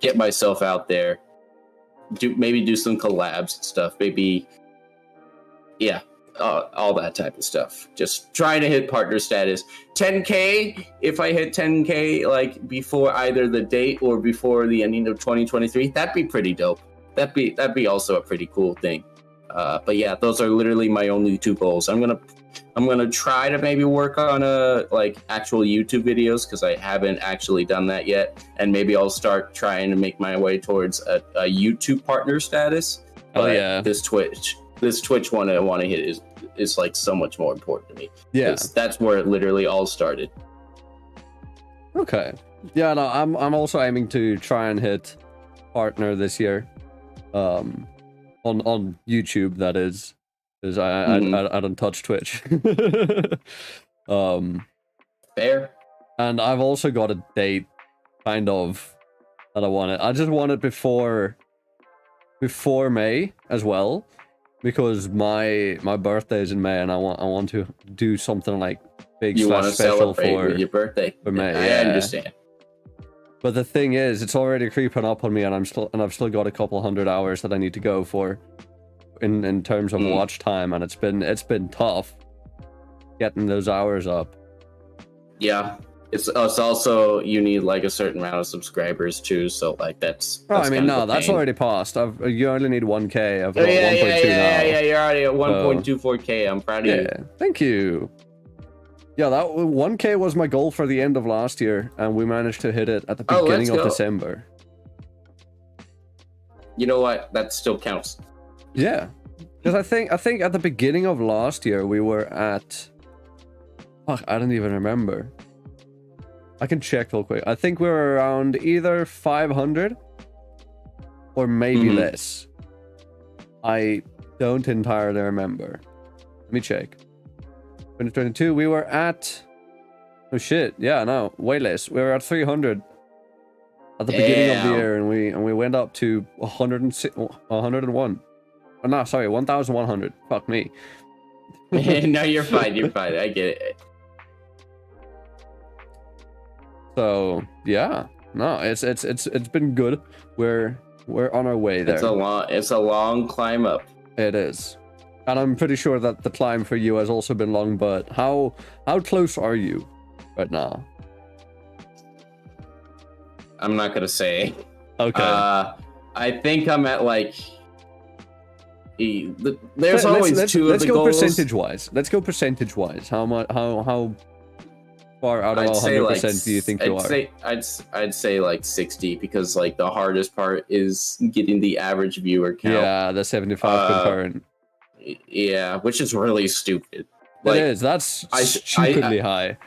C: get myself out there do some collabs and stuff. Maybe, yeah, all that type of stuff. Just trying to hit partner status. 10K. If I hit 10K like before either the date or before the ending of 2023, that'd be pretty dope. That'd be also a pretty cool thing. But yeah, those are literally my only two goals. I'm gonna try to maybe work on like actual YouTube videos because I haven't actually done that yet, and maybe I'll start trying to make my way towards a YouTube partner status.
B: Oh yeah,
C: this Twitch one I want to hit is like so much more important to me.
B: Yeah,
C: that's where it literally all started.
B: Okay. Yeah, no, I'm also aiming to try and hit partner this year. On YouTube, that is, because I don't touch Twitch.
C: Fair.
B: And I've also got a date, kind of, that I want it. I just want it before May as well, because my birthday is in May, and I want to do something like big slash special for
C: your birthday.
B: For May.
C: I understand.
B: But the thing is, it's already creeping up on me, and I've still got a couple hundred hours that I need to go for, in terms of watch time, and it's been tough getting those hours up.
C: Yeah, it's also you need like a certain amount of subscribers too, so like that's
B: I mean, no, that's already passed. You only need 1K. I've got 1.2 now.
C: Yeah, you're already at 1.24K. I'm proud of you.
B: Thank you. Yeah, that 1K was my goal for the end of last year, and we managed to hit it at the beginning of December.
C: You know what? That still counts.
B: Yeah, because I think at the beginning of last year we were at. Fuck, I don't even remember. I can check real quick. I think we were around either 500 or maybe less. I don't entirely remember. Let me check. 2022, we were at... Oh shit, yeah, no, way less. We were at 300 at the beginning of the year, and we went up to 101. Oh, no, sorry, 1,100. Fuck me.
C: No, you're fine, I get it.
B: So, yeah. No, it's been good. We're on our way there.
C: It's a long climb up.
B: It is. And I'm pretty sure that the climb for you has also been long, but how close are you right now?
C: I'm not gonna say.
B: Okay.
C: I think I'm at like. There's always two of the goals.
B: Let's go percentage wise. How much? How far out of 100% do you think you are?
C: I'd say like 60, because like the hardest part is getting the average viewer count.
B: Yeah, the 75 concurrent.
C: Yeah, which is really stupid.
B: Like, it is. That's stupidly high.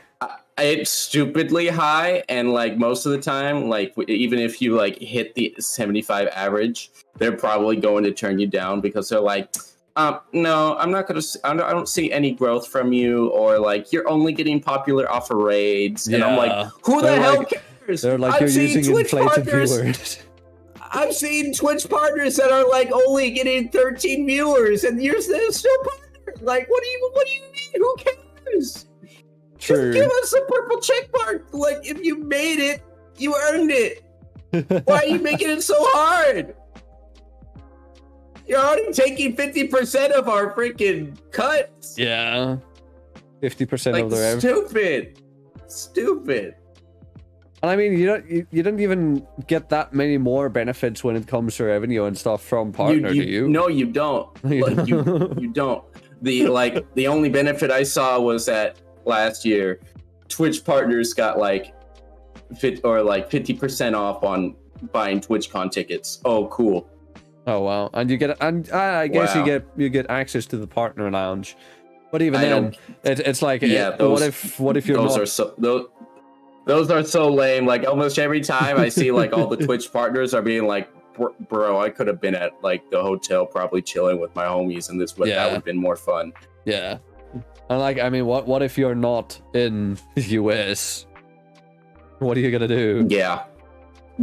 C: It's stupidly high, and like most of the time, like even if you like hit the 75 average, they're probably going to turn you down because they're like, no, I'm not gonna. I don't see any growth from you, or like you're only getting popular off of raids. And I'm like, who the hell cares?
B: They're like, you're using inflated viewers.
C: I've seen Twitch partners that are like only getting 13 viewers, and you're still partner. Like, what do you mean? Who cares?
B: True.
C: Just give us a purple check mark. Like, if you made it, you earned it. Why are you making it so hard? You're already taking 50% of our freaking cuts.
B: Yeah. 50%
C: like,
B: of the revenue.
C: Stupid.
B: And I mean, you don't even get that many more benefits when it comes to revenue and stuff from partner, do you?
C: No, you don't. Like, you don't. The only benefit I saw was that last year, Twitch partners got like 50% off on buying TwitchCon tickets. Oh, cool.
B: Oh wow! And you get, I guess you get access to the partner lounge, but even then, it's like, what if you're not?
C: Those are so lame. Like almost every time I see like all the Twitch partners are being like, bro, I could have been at like the hotel probably chilling with my homies, and that would have been more fun.
B: Yeah. And like, I mean, what if you're not in the US? What are you gonna do?
C: Yeah,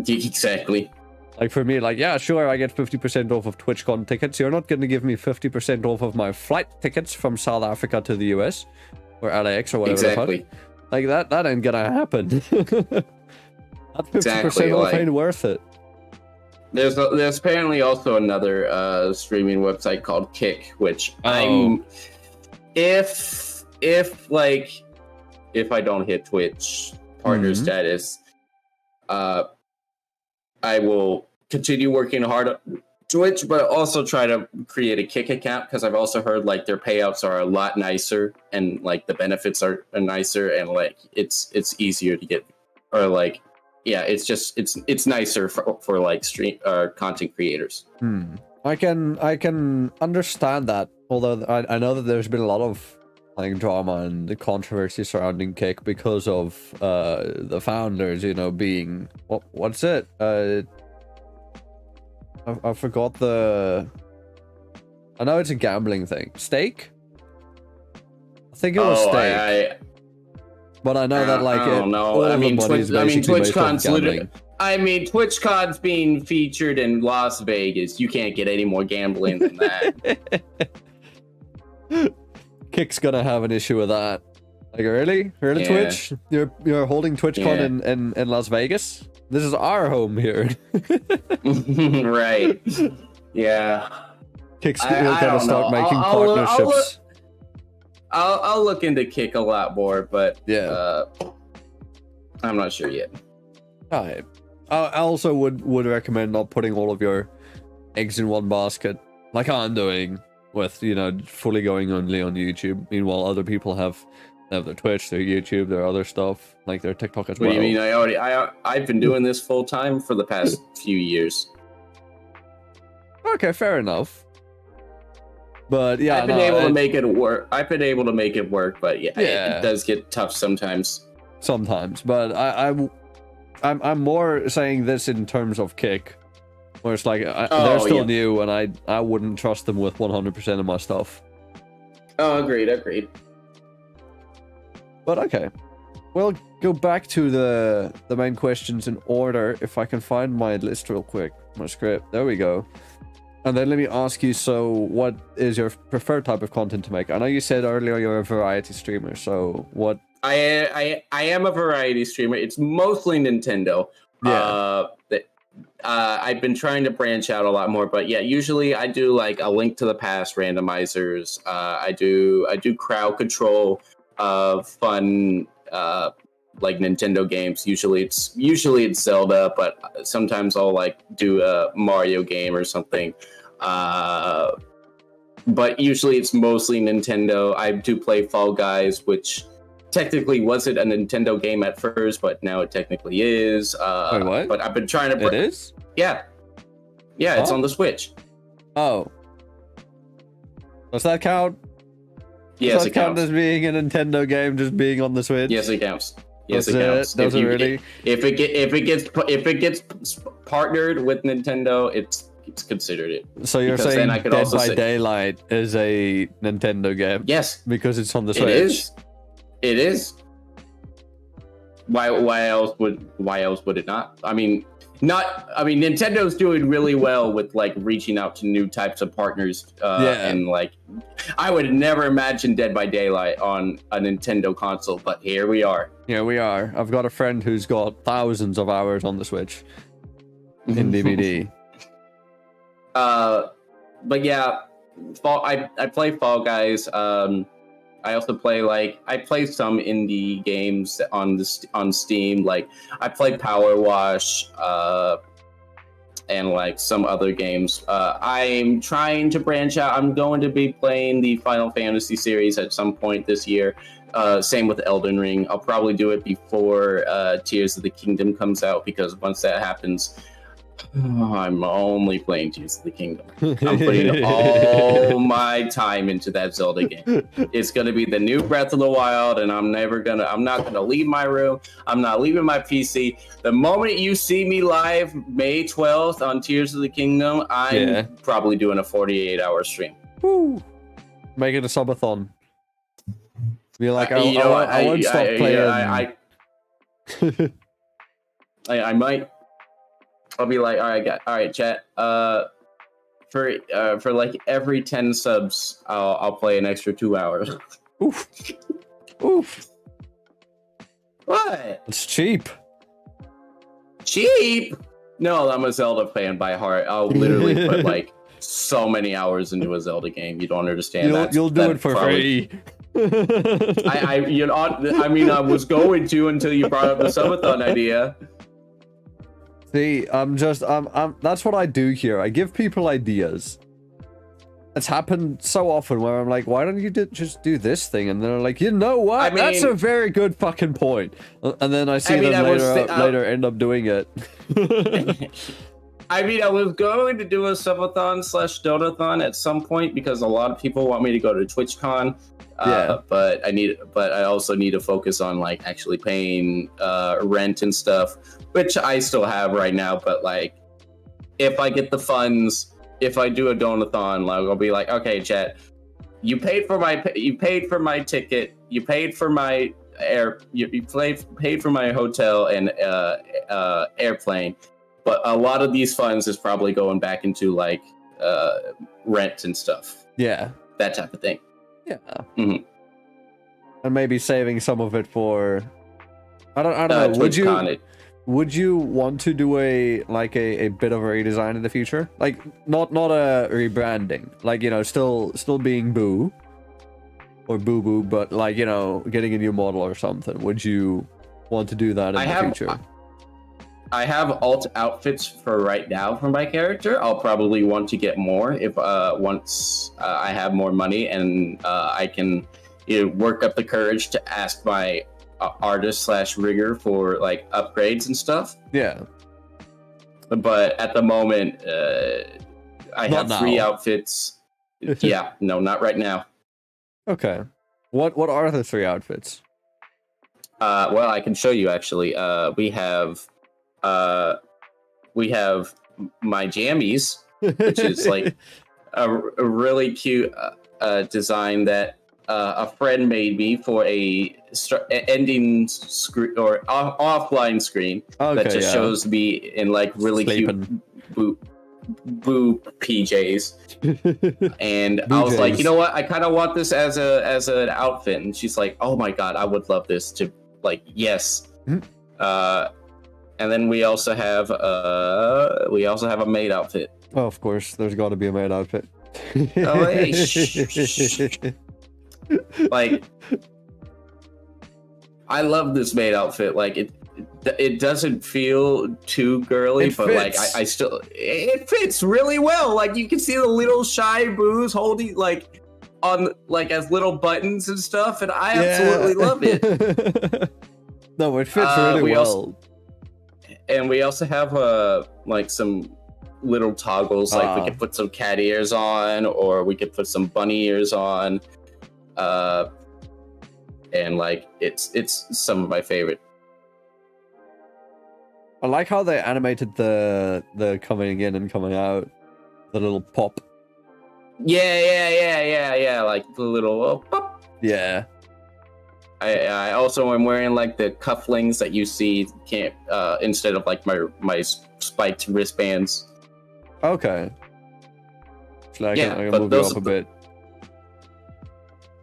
C: exactly.
B: Like for me, like, yeah, sure, I get 50% off of TwitchCon tickets. You're not gonna give me 50% off of my flight tickets from South Africa to the US or LAX or whatever.
C: Exactly.
B: Like that ain't gonna happen. That 50% off ain't worth it.
C: There's apparently also another streaming website called Kick, which if I don't hit Twitch partner status, I will continue working hard on Twitch, but also try to create a Kick account, because I've also heard like their payouts are a lot nicer, and like the benefits are nicer, and like it's easier to get, or like it's nicer for like stream content creators.
B: I can understand that, although I know that there's been a lot of like drama and the controversy surrounding Kick because of the founders, being what's it? I forgot I know it's a gambling thing. Stake? I think it was Stake. But I know that like
C: I don't know. TwitchCon's being featured in Las Vegas. You can't get any more gambling than that.
B: Kick's gonna have an issue with that. Like, really? Yeah. Twitch? You're holding TwitchCon in Las Vegas? This is our home here.
C: Right. Yeah.
B: Kick's gonna start making partnerships.
C: I'll look into Kick a lot more, but I'm not sure yet.
B: Alright. I also would recommend not putting all of your eggs in one basket, like I'm doing, with fully going only on YouTube. Meanwhile, other people have their Twitch, their YouTube, their other stuff, like their TikTok as well.
C: What do you mean? I've been doing this full time for the past few years.
B: Okay, fair enough. But yeah,
C: I've been able to make it work. But it does get tough sometimes.
B: Sometimes, but I'm more saying this in terms of Kick, where it's like they're still new, and I wouldn't trust them with 100% of my stuff.
C: Oh, agreed.
B: But okay, we'll go back to the main questions in order. If I can find my list real quick, my script. There we go. And then let me ask you, so what is your preferred type of content to make? I know you said earlier you're a variety streamer, so what?
C: I am a variety streamer. It's mostly Nintendo. Yeah. I've been trying to branch out a lot more, but yeah, usually I do like a Link to the Past randomizers. I do crowd control of fun like Nintendo games. Usually it's Zelda, but sometimes I'll like do a Mario game or something. But usually it's mostly Nintendo. I do play Fall Guys, which technically wasn't a Nintendo game at first, but now it technically is.
B: Wait, what?
C: But I've been trying to...
B: It is?
C: Yeah. Yeah, it's on the Switch.
B: Oh. Does that count?
C: Yes,
B: it counts as being a Nintendo game, just being on the Switch?
C: Yes, it counts. Yes, it counts.
B: Does it really?
C: If it gets partnered with Nintendo, it's considered it.
B: So you're saying Dead by Daylight is a Nintendo game?
C: Yes,
B: because it's on the Switch.
C: It is. Why else would it not? I mean, Nintendo's doing really well with like reaching out to new types of partners. And like, I would never imagine Dead by Daylight on a Nintendo console, but here we are.
B: Yeah, we are. I've got a friend who's got thousands of hours on the Switch in DVD.
C: But yeah, I play Fall Guys. I also play some indie games on Steam. Like I play Power Wash, and like some other games. I'm trying to branch out. I'm going to be playing the Final Fantasy series at some point this year. Same with Elden Ring. I'll probably do it before Tears of the Kingdom comes out, because once that happens, I'm only playing Tears of the Kingdom. I'm putting all my time into that Zelda game. It's gonna be the new Breath of the Wild, and I'm not gonna leave my room. I'm not leaving my PC. The moment you see me live May 12th on Tears of the Kingdom, I'm probably doing a 48-hour stream.
B: Woo! Make it a subathon. Be like, I won't stop playing.
C: I might. I'll be like, all right, chat. For like every 10 subs, I'll play an extra 2 hours.
B: Oof.
C: What?
B: It's cheap.
C: Cheap? No, I'm a Zelda fan by heart. I'll literally put like so many hours into a Zelda game. You don't understand.
B: You'll do it for free.
C: I mean, I was going to until you brought up the subathon idea.
B: See, that's what I do here. I give people ideas. It's happened so often where I'm like, why don't you just do this thing? And they're like, you know what?
C: I mean,
B: that's a very good fucking point. And then I see them later end up doing it.
C: I mean, I was going to do a subathon / donathon at some point because a lot of people want me to go to TwitchCon. But I also need to focus on like actually paying rent and stuff, which I still have right now. But like, if I get the funds, if I do a donathon, like I'll be like, okay, chat, you paid for my ticket, you paid for my paid for my hotel and airplane, but a lot of these funds is probably going back into like rent and stuff.
B: Yeah,
C: that type of thing.
B: Yeah.
C: Mm-hmm.
B: And maybe saving some of it for I don't know. Would you want to do a bit of a redesign in the future? Like not a rebranding. Like, you know, still being Boo or Boo Boo, but like, you know, getting a new model or something. Would you want to do that in the future?
C: I have alt outfits for right now for my character. I'll probably want to get more if once I have more money and I can work up the courage to ask my artist / rigger for like upgrades and stuff.
B: Yeah.
C: But at the moment, I have 3 outfits. Yeah, no, not right now.
B: Okay. What are the 3 outfits?
C: Well, I can show you actually. We have my jammies, which is like a really cute design that a friend made me for a ending screen or offline screen that just shows me in like really cute boo PJs. And I was like, you know what? I kind of want this as an outfit. And she's like, oh my god, I would love this to like, yes. And then we also have a maid outfit.
B: Oh, of course, there's got to be a maid outfit.
C: Oh, hey, like, I love this maid outfit. Like it doesn't feel too girly, but like I still it fits really well. Like you can see the little shy boos holding like on like as little buttons and stuff, and I absolutely love it.
B: No, it fits really well.
C: And we also have like some little toggles, like we could put some cat ears on, or we could put some bunny ears on. And like it's some of my favorite.
B: I like how they animated the coming in and coming out, the little pop.
C: Yeah. Like the little pop.
B: Yeah.
C: I also am wearing like the cufflinks that you see can't instead of like my spiked wristbands.
B: Okay. So I can move it up a bit.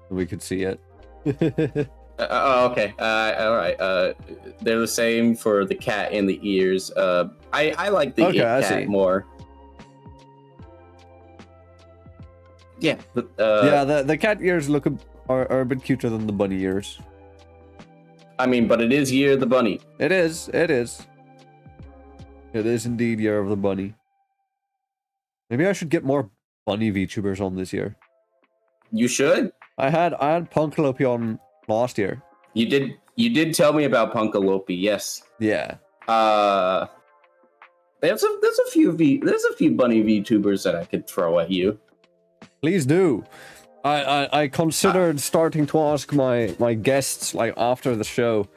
B: We could see it.
C: Okay. All right. They're the same for the cat and the ears. I like the cat more. Yeah.
B: The cat ears are a bit cuter than the bunny ears.
C: I mean, but it is Year of the Bunny.
B: It is. It is indeed Year of the Bunny. Maybe I should get more bunny VTubers on this year. You
C: should.
B: I had Punkalope on last year.
C: You did tell me about Punkalope, yes.
B: Yeah.
C: There's a few bunny VTubers that I could throw at you.
B: Please do. I considered starting to ask my guests like after the show.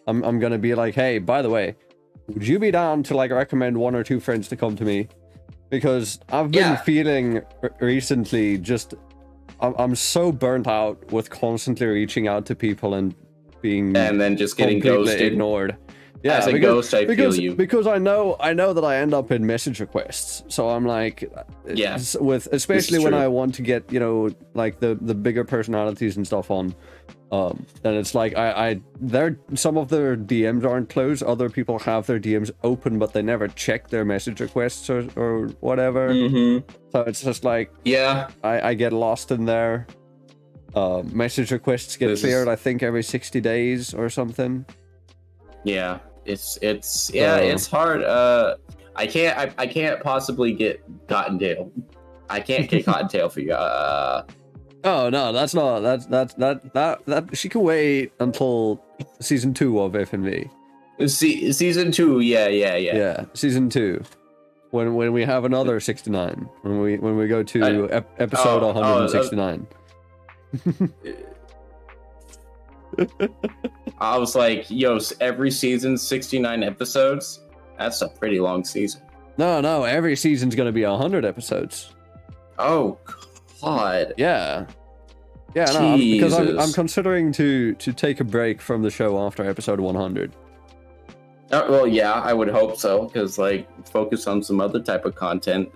B: I'm gonna be like, hey, by the way, would you be down to like recommend 1 or 2 friends to come to me? Because I've been feeling recently just I'm so burnt out with constantly reaching out to people and being
C: and then just getting ghosted,
B: ignored. Yeah,
C: As a ghost, I feel you.
B: Because I know that I end up in message requests. So I'm like,
C: Yeah,
B: especially when
C: true.
B: I want to get, like the bigger personalities and stuff on, then it's like some of their DMs aren't closed. Other people have their DMs open, but they never check their message requests or whatever.
C: Mm-hmm.
B: So it's just like,
C: Yeah,
B: I get lost in there. Message requests get cleared, I think, every 60 days or something.
C: yeah. It's hard. I can't possibly get Cottontail. I can't get Cottontail for you.
B: Oh no, that's not. That she can wait until season 2 of FNV.
C: Season 2, yeah.
B: Yeah, season 2. When we have another 69. When we go to episode 169.
C: I was like, yo, every season 69 episodes. That's a pretty long season.
B: No, every season's gonna be 100 episodes.
C: Oh God.
B: Yeah, no, because I'm considering to take a break from the show after episode 100.
C: Well, yeah, I would hope so, because like focus on some other type of content,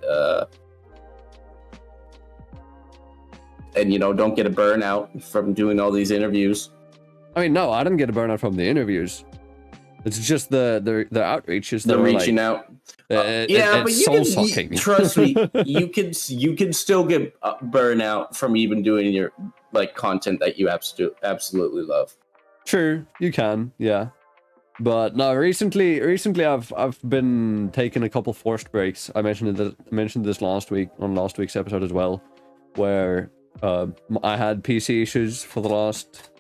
C: and don't get a burnout from doing all these interviews.
B: I mean, no, I didn't get a burnout from the interviews. It's just the outreaches.
C: The reaching out. But trust me, you can still get burnout from even doing your content that you absolutely love.
B: True, you can, yeah. But no, recently I've been taking a couple forced breaks. I mentioned this last week on last week's episode as well, where I had PC issues for the last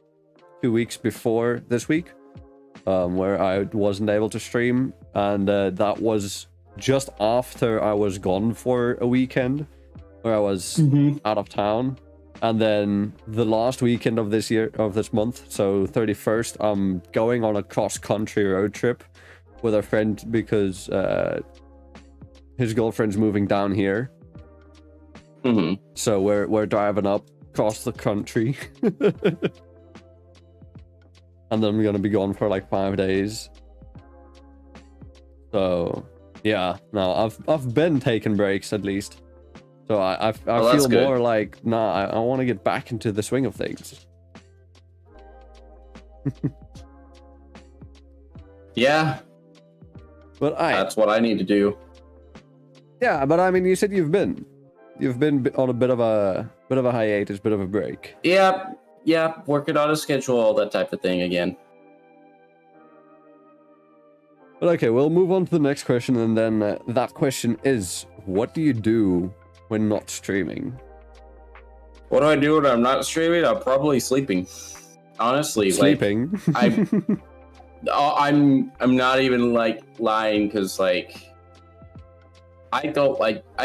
B: 2 weeks before this week, where I wasn't able to stream, and that was just after I was gone for a weekend, where I was out of town. And then the last weekend of this month, so 31st, I'm going on a cross-country road trip with a friend because his girlfriend's moving down here. So we're driving up across the country. And then I'm gonna be gone for like 5 days. So yeah, no, I've been taking breaks at least. So I feel more like, I want to get back into the swing of things.
C: Yeah.
B: But
C: that's what I need to do.
B: Yeah, but I mean, you said you've been on a bit of a hiatus, bit of a break.
C: Yeah, working on a schedule, all that type of thing again.
B: But okay, we'll move on to the next question, and then that question is, what do you do when not streaming?
C: What do I do when I'm not streaming? I'm probably sleeping. Honestly,
B: sleeping.
C: I'm not even lying, because I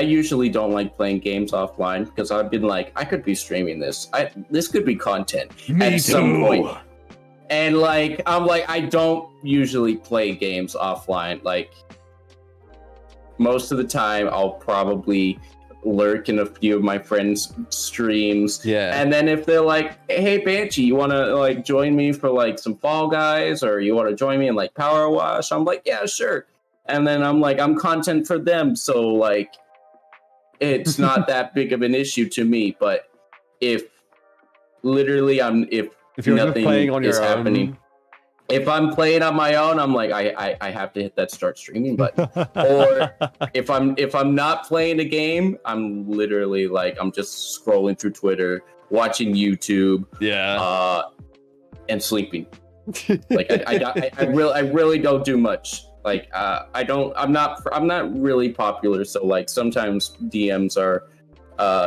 C: usually don't like playing games offline, because I've been I could be streaming this. This could be content at some point. And I don't usually play games offline. Most of the time I'll probably lurk in a few of my friends' streams.
B: Yeah.
C: And then if they're like, hey Banshee, you wanna join me for some Fall Guys, or you wanna join me in Power Wash? I'm like, yeah, sure. And then I'm content for them, so it's not that big of an issue to me. But if
B: you're
C: nothing
B: playing on your
C: happening,
B: own,
C: if I'm playing on my own, I'm I have to hit that start streaming button. Or if I'm not playing a game, I'm literally I'm just scrolling through Twitter, watching YouTube, and sleeping. I really don't do much. I'm not really popular, so sometimes DMs are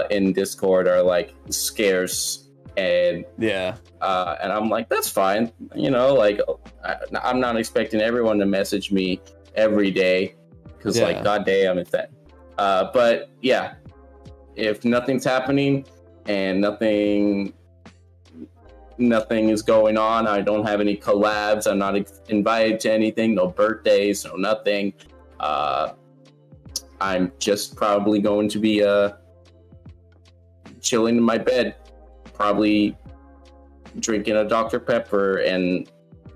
C: in Discord are scarce, and and I'm that's fine, I'm not expecting everyone to message me every day, because goddamn it's that. But yeah, if nothing's happening and nothing is going on, I don't have any collabs, I'm not invited to anything, no birthdays, no nothing, I'm just probably going to be chilling in my bed, probably drinking a Dr. Pepper, and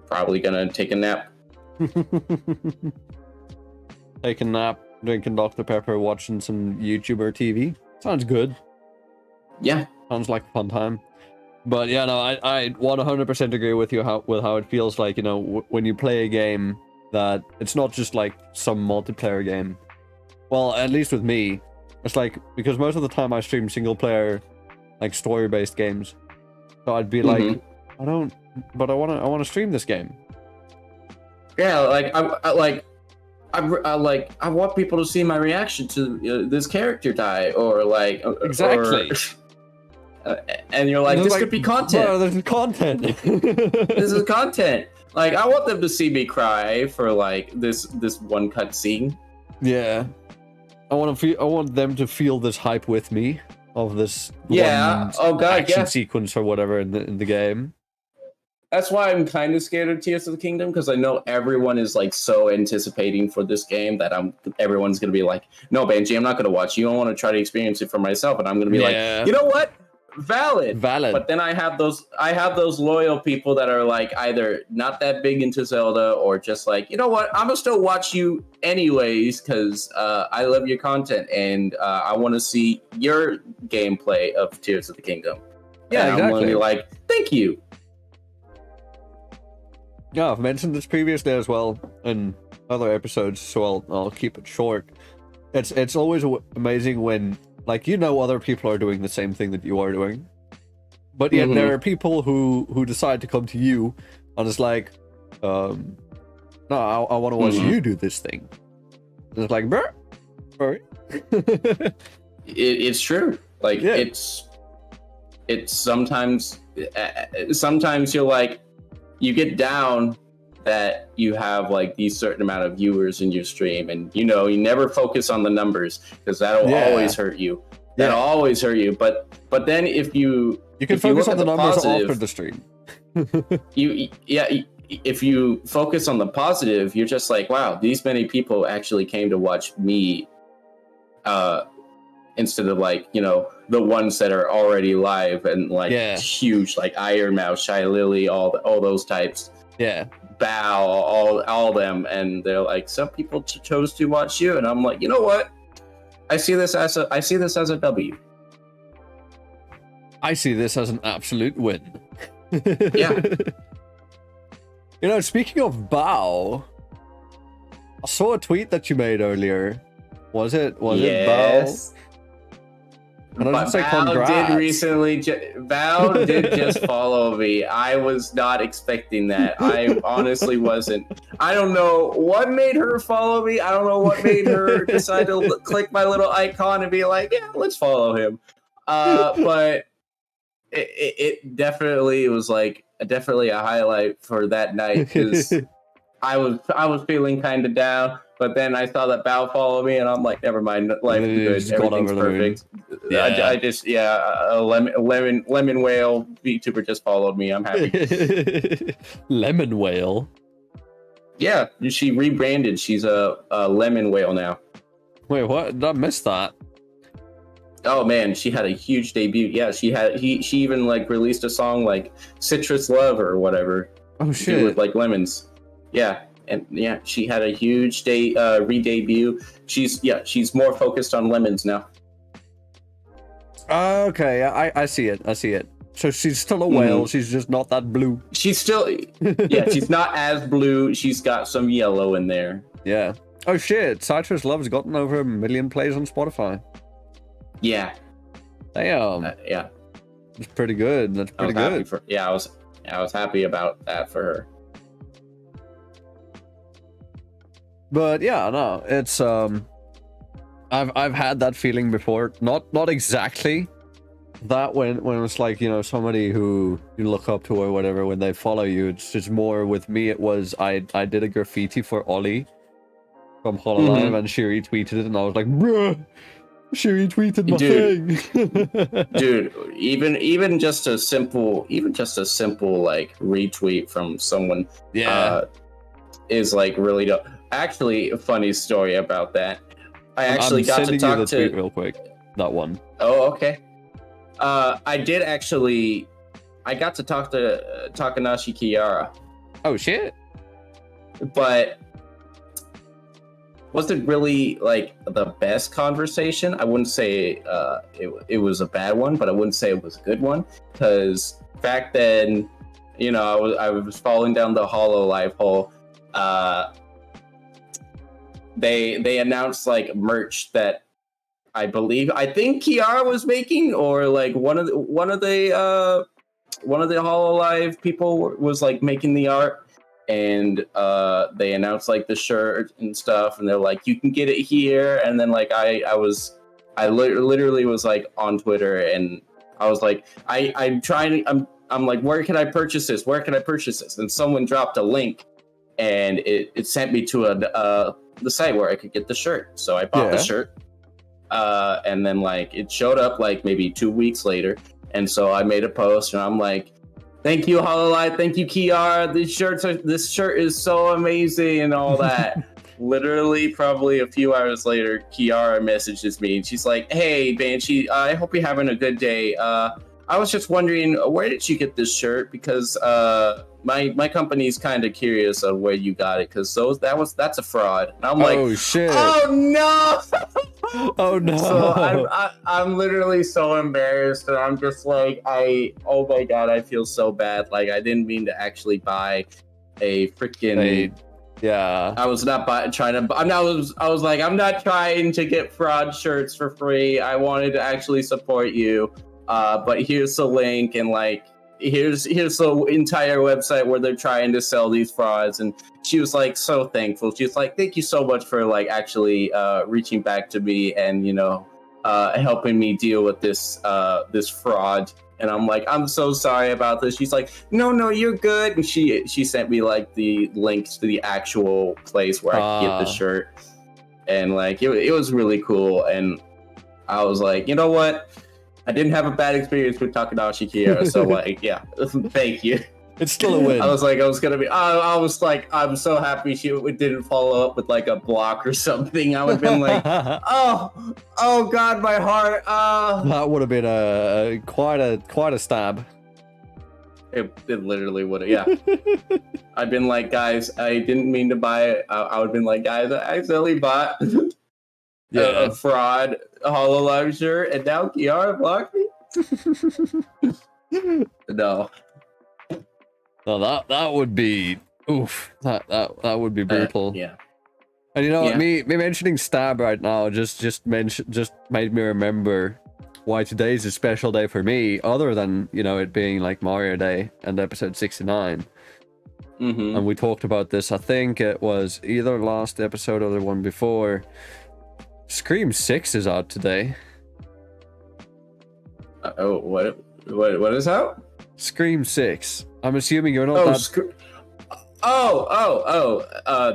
C: probably gonna take a nap
B: Taking a nap, drinking Dr. Pepper, watching some YouTuber TV. Sounds good.
C: Yeah.
B: Sounds like a fun time. But yeah, no, I 100% agree with you with how it feels like, you know, when you play a game that it's not just like some multiplayer game. Well, at least with me, it's like, because most of the time I stream single player, like story-based games. So I'd be like, I want to stream this game.
C: Yeah, like I want people to see my reaction to this character die, or like
B: Exactly.
C: And you're like, this could be content.
B: Bro, this is content.
C: This is content. Like, I want them to see me cry for like this one cutscene.
B: Yeah, I want them to feel this hype with me of this action sequence or whatever in the game.
C: That's why I'm kind of scared of Tears of the Kingdom, because I know everyone is like so anticipating for this game that everyone's gonna be like, no, Banshee, I'm not gonna watch you. I want to try to experience it for myself, and I'm gonna be like, you know what? Valid. But then I have those loyal people that are like either not that big into Zelda, or just like, you know what, I'm gonna still watch you anyways because I love your content and I want to see your gameplay of Tears of the Kingdom. Yeah, exactly. I'm gonna be like, thank you.
B: Yeah, I've mentioned this previously as well in other episodes, so I'll keep it short. It's always amazing when, like, you know, other people are doing the same thing that you are doing, but yet there are people who decide to come to you and it's like, no, I want to watch you do this thing. And it's like, bruh, sorry.
C: It's true. Like,
B: yeah.
C: it's sometimes you're like, you get down that you have like these certain amount of viewers in your stream, and you know, you never focus on the numbers because that'll always hurt you. That'll always hurt you. But then if you
B: can focus on the numbers after the stream.
C: If you focus on the positive, you're just like, wow, these many people actually came to watch me, instead of like, you know, the ones that are already live and like huge, like Ironmouse, Shy Lily, all those types. Yeah. Bow, all them, and they're like, some people chose to watch you, and I'm like, you know what? I see this as a W.
B: I see this as an absolute win.
C: Yeah.
B: You know, speaking of bow, I saw a tweet that you made earlier. Was it bow? And
C: But Val did just follow me. I was not expecting that. I honestly wasn't. I don't know what made her follow me. I don't know what made her decide to click my little icon and be like, yeah, let's follow him. But it definitely was like definitely a highlight for that night, because I was feeling kind of down. But then I saw that Bao follow me, and I'm like, never mind. Life is good. Everything's perfect. A lemon whale VTuber just followed me. I'm happy.
B: Lemon whale?
C: Yeah, she rebranded. She's a lemon whale now.
B: Wait, what? I missed that.
C: Oh man, she had a huge debut. Yeah, she even like released a song like Citrus Love or whatever.
B: Oh shit!
C: With like lemons. Yeah. And yeah, she had a huge re-debut. She's more focused on lemons now.
B: Okay, I see it. So she's still a whale. She's just not that blue.
C: She's still, she's not as blue. She's got some yellow in there.
B: Yeah. Oh shit! Citrus Love's gotten over 1 million plays on Spotify.
C: Yeah.
B: Damn.
C: Yeah.
B: That's pretty good. That's pretty good.
C: I was happy about that for her.
B: But yeah, no, it's I've had that feeling before. Not exactly that when it's like, you know, somebody who you look up to or whatever, when they follow you. It's just more with me. It was I did a graffiti for Ollie from HoloLive, and she retweeted it, and I was like, bruh, she retweeted my thing.
C: Dude, even just a simple like retweet from someone is like really dope. Actually, a funny story about that. I actually got to talk to
B: tweet real quick. That one.
C: Oh, okay. I got to talk to Takanashi Kiara.
B: Oh shit.
C: but was it really like the best conversation? I wouldn't say it was a bad one, but I wouldn't say it was a good one, because back then, you know, I was falling down the HoloLive hole. They announced like merch that I think Kiara was making, or like one of the HoloLive people was like making the art. And they announced like the shirt and stuff, and they're like, you can get it here. And then like I literally was like on Twitter, and I was like, I'm like, where can I purchase this? Where can I purchase this? And someone dropped a link, and it sent me to the site where I could get the shirt. So I bought the shirt, and then like it showed up like maybe 2 weeks later, and so I made a post, and I'm like, thank you, HoloLive. Thank you, Kiara. This shirt is so amazing and all that. Literally, probably a few hours later, Kiara messages me, and she's like, hey, Banshee, I hope you're having a good day. I was just wondering, where did you get this shirt? Because my company's kind of curious of where you got it, because that's a fraud. And I'm like,
B: oh shit!
C: Oh no!
B: Oh no!
C: So I'm literally so embarrassed, and I'm just like, oh my god, I feel so bad. Like, I didn't mean to actually buy a freaking.
B: Yeah.
C: I was not trying to. I was like, I'm not trying to get fraud shirts for free. I wanted to actually support you. But here's the link, and like, here's the entire website where they're trying to sell these frauds. And she was like so thankful. She was like, thank you so much for like actually reaching back to me and, you know, helping me deal with this fraud. And I'm like, I'm so sorry about this. She's like, no, you're good. And she sent me like the links to the actual place where I could get the shirt. And like, it was really cool. And I was like, you know what? I didn't have a bad experience with Takanashi Kiara, so like, yeah, thank you.
B: It's still a win.
C: I was like, I'm so happy she didn't follow up with like a block or something. I would have been like, oh god, my heart.
B: That would have been quite a stab.
C: It literally would have, yeah. I'd been like, guys, I didn't mean to buy it. I would have been like, guys, I accidentally bought a fraud HoloLive shirt, and now Kiara blocked me. No,
B: that would be oof. That would be brutal.
C: Yeah.
B: And you know what? Me mentioning stab right now just made me remember why today is a special day for me, other than, you know, it being like Mario Day and episode 69.
C: Mm-hmm.
B: And we talked about this. I think it was either last episode or the one before. Scream 6 is out today.
C: What is out?
B: Scream 6. I'm assuming you're not that...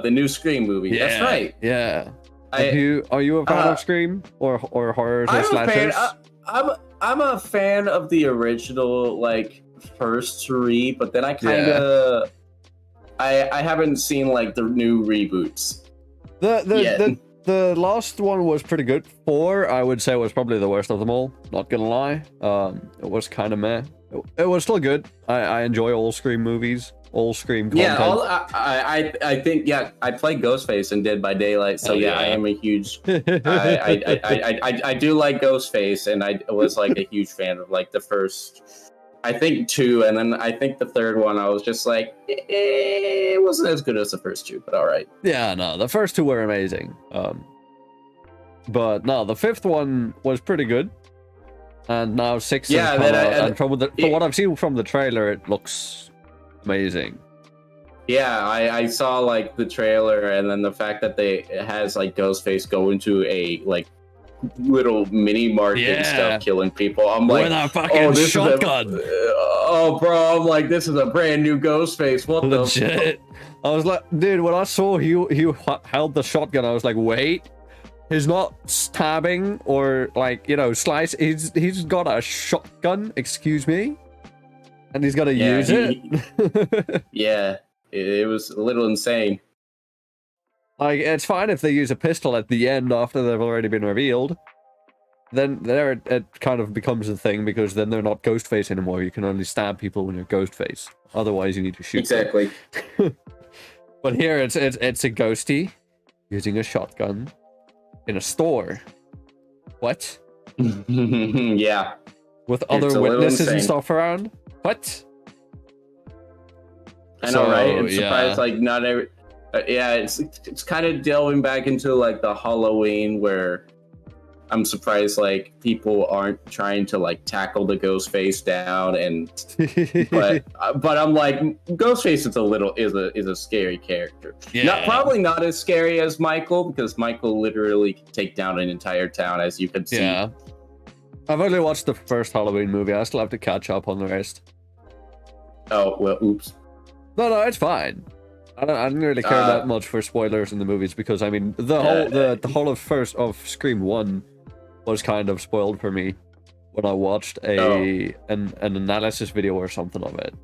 C: The new Scream movie.
B: Yeah,
C: that's right.
B: Yeah. Are you a fan of Scream or horror or slashers?
C: I'm a fan of the original, like, first three, but then I kind of I haven't seen like the new reboots.
B: The last one was pretty good. 4, I would say, was probably the worst of them all. Not gonna lie. It was kind of meh. It was still good. I enjoy all Scream movies, all Scream content.
C: Yeah, I think I played Ghostface in Dead by Daylight, so I am a huge. I do like Ghostface, and I was like a huge fan of like the first. I think 2, and then I think the third one, I was just like, it wasn't as good as the first 2, but all right.
B: Yeah, no, the first 2 were amazing. But no, the 5th one was pretty good. And now 6 is out, and from what I've seen from the trailer, it looks amazing.
C: Yeah, I saw like the trailer, and then the fact that it has like Ghostface go into a like little mini market and stuff, killing people. I'm like,
B: with a fucking shotgun.
C: Bro, I'm like, this is a brand new Ghostface. What
B: Legit. I was like, dude, when I saw he held the shotgun, I was like, wait, he's not stabbing or like, you know, slice. He's got a shotgun. Excuse me, and he's gonna use it.
C: Yeah, it was a little insane.
B: Like, it's fine if they use a pistol at the end after they've already been revealed. Then there it kind of becomes a thing, because then they're not Ghostface anymore. You can only stab people when you're Ghostface. Otherwise, you need to shoot
C: exactly.
B: But here it's a ghosty using a shotgun in a store. What?
C: Yeah.
B: With
C: It's
B: other
C: a little
B: witnesses and
C: insane.
B: stuff around? What?
C: I know, right?
B: So,
C: I'm surprised,
B: yeah.
C: like, not every. Yeah, it's kind of delving back into like the Halloween where I'm surprised like people aren't trying to like tackle the ghost face down and but I'm like Ghostface is a scary character.
B: Yeah.
C: Probably not as scary as Michael because Michael literally can take down an entire town as you can see.
B: Yeah. I've only watched the first Halloween movie. I still have to catch up on the rest.
C: Oh well, oops.
B: No, it's fine. I didn't really care that much for spoilers in the movies because I mean the whole of Scream 1 was kind of spoiled for me when I watched an analysis video or something of it.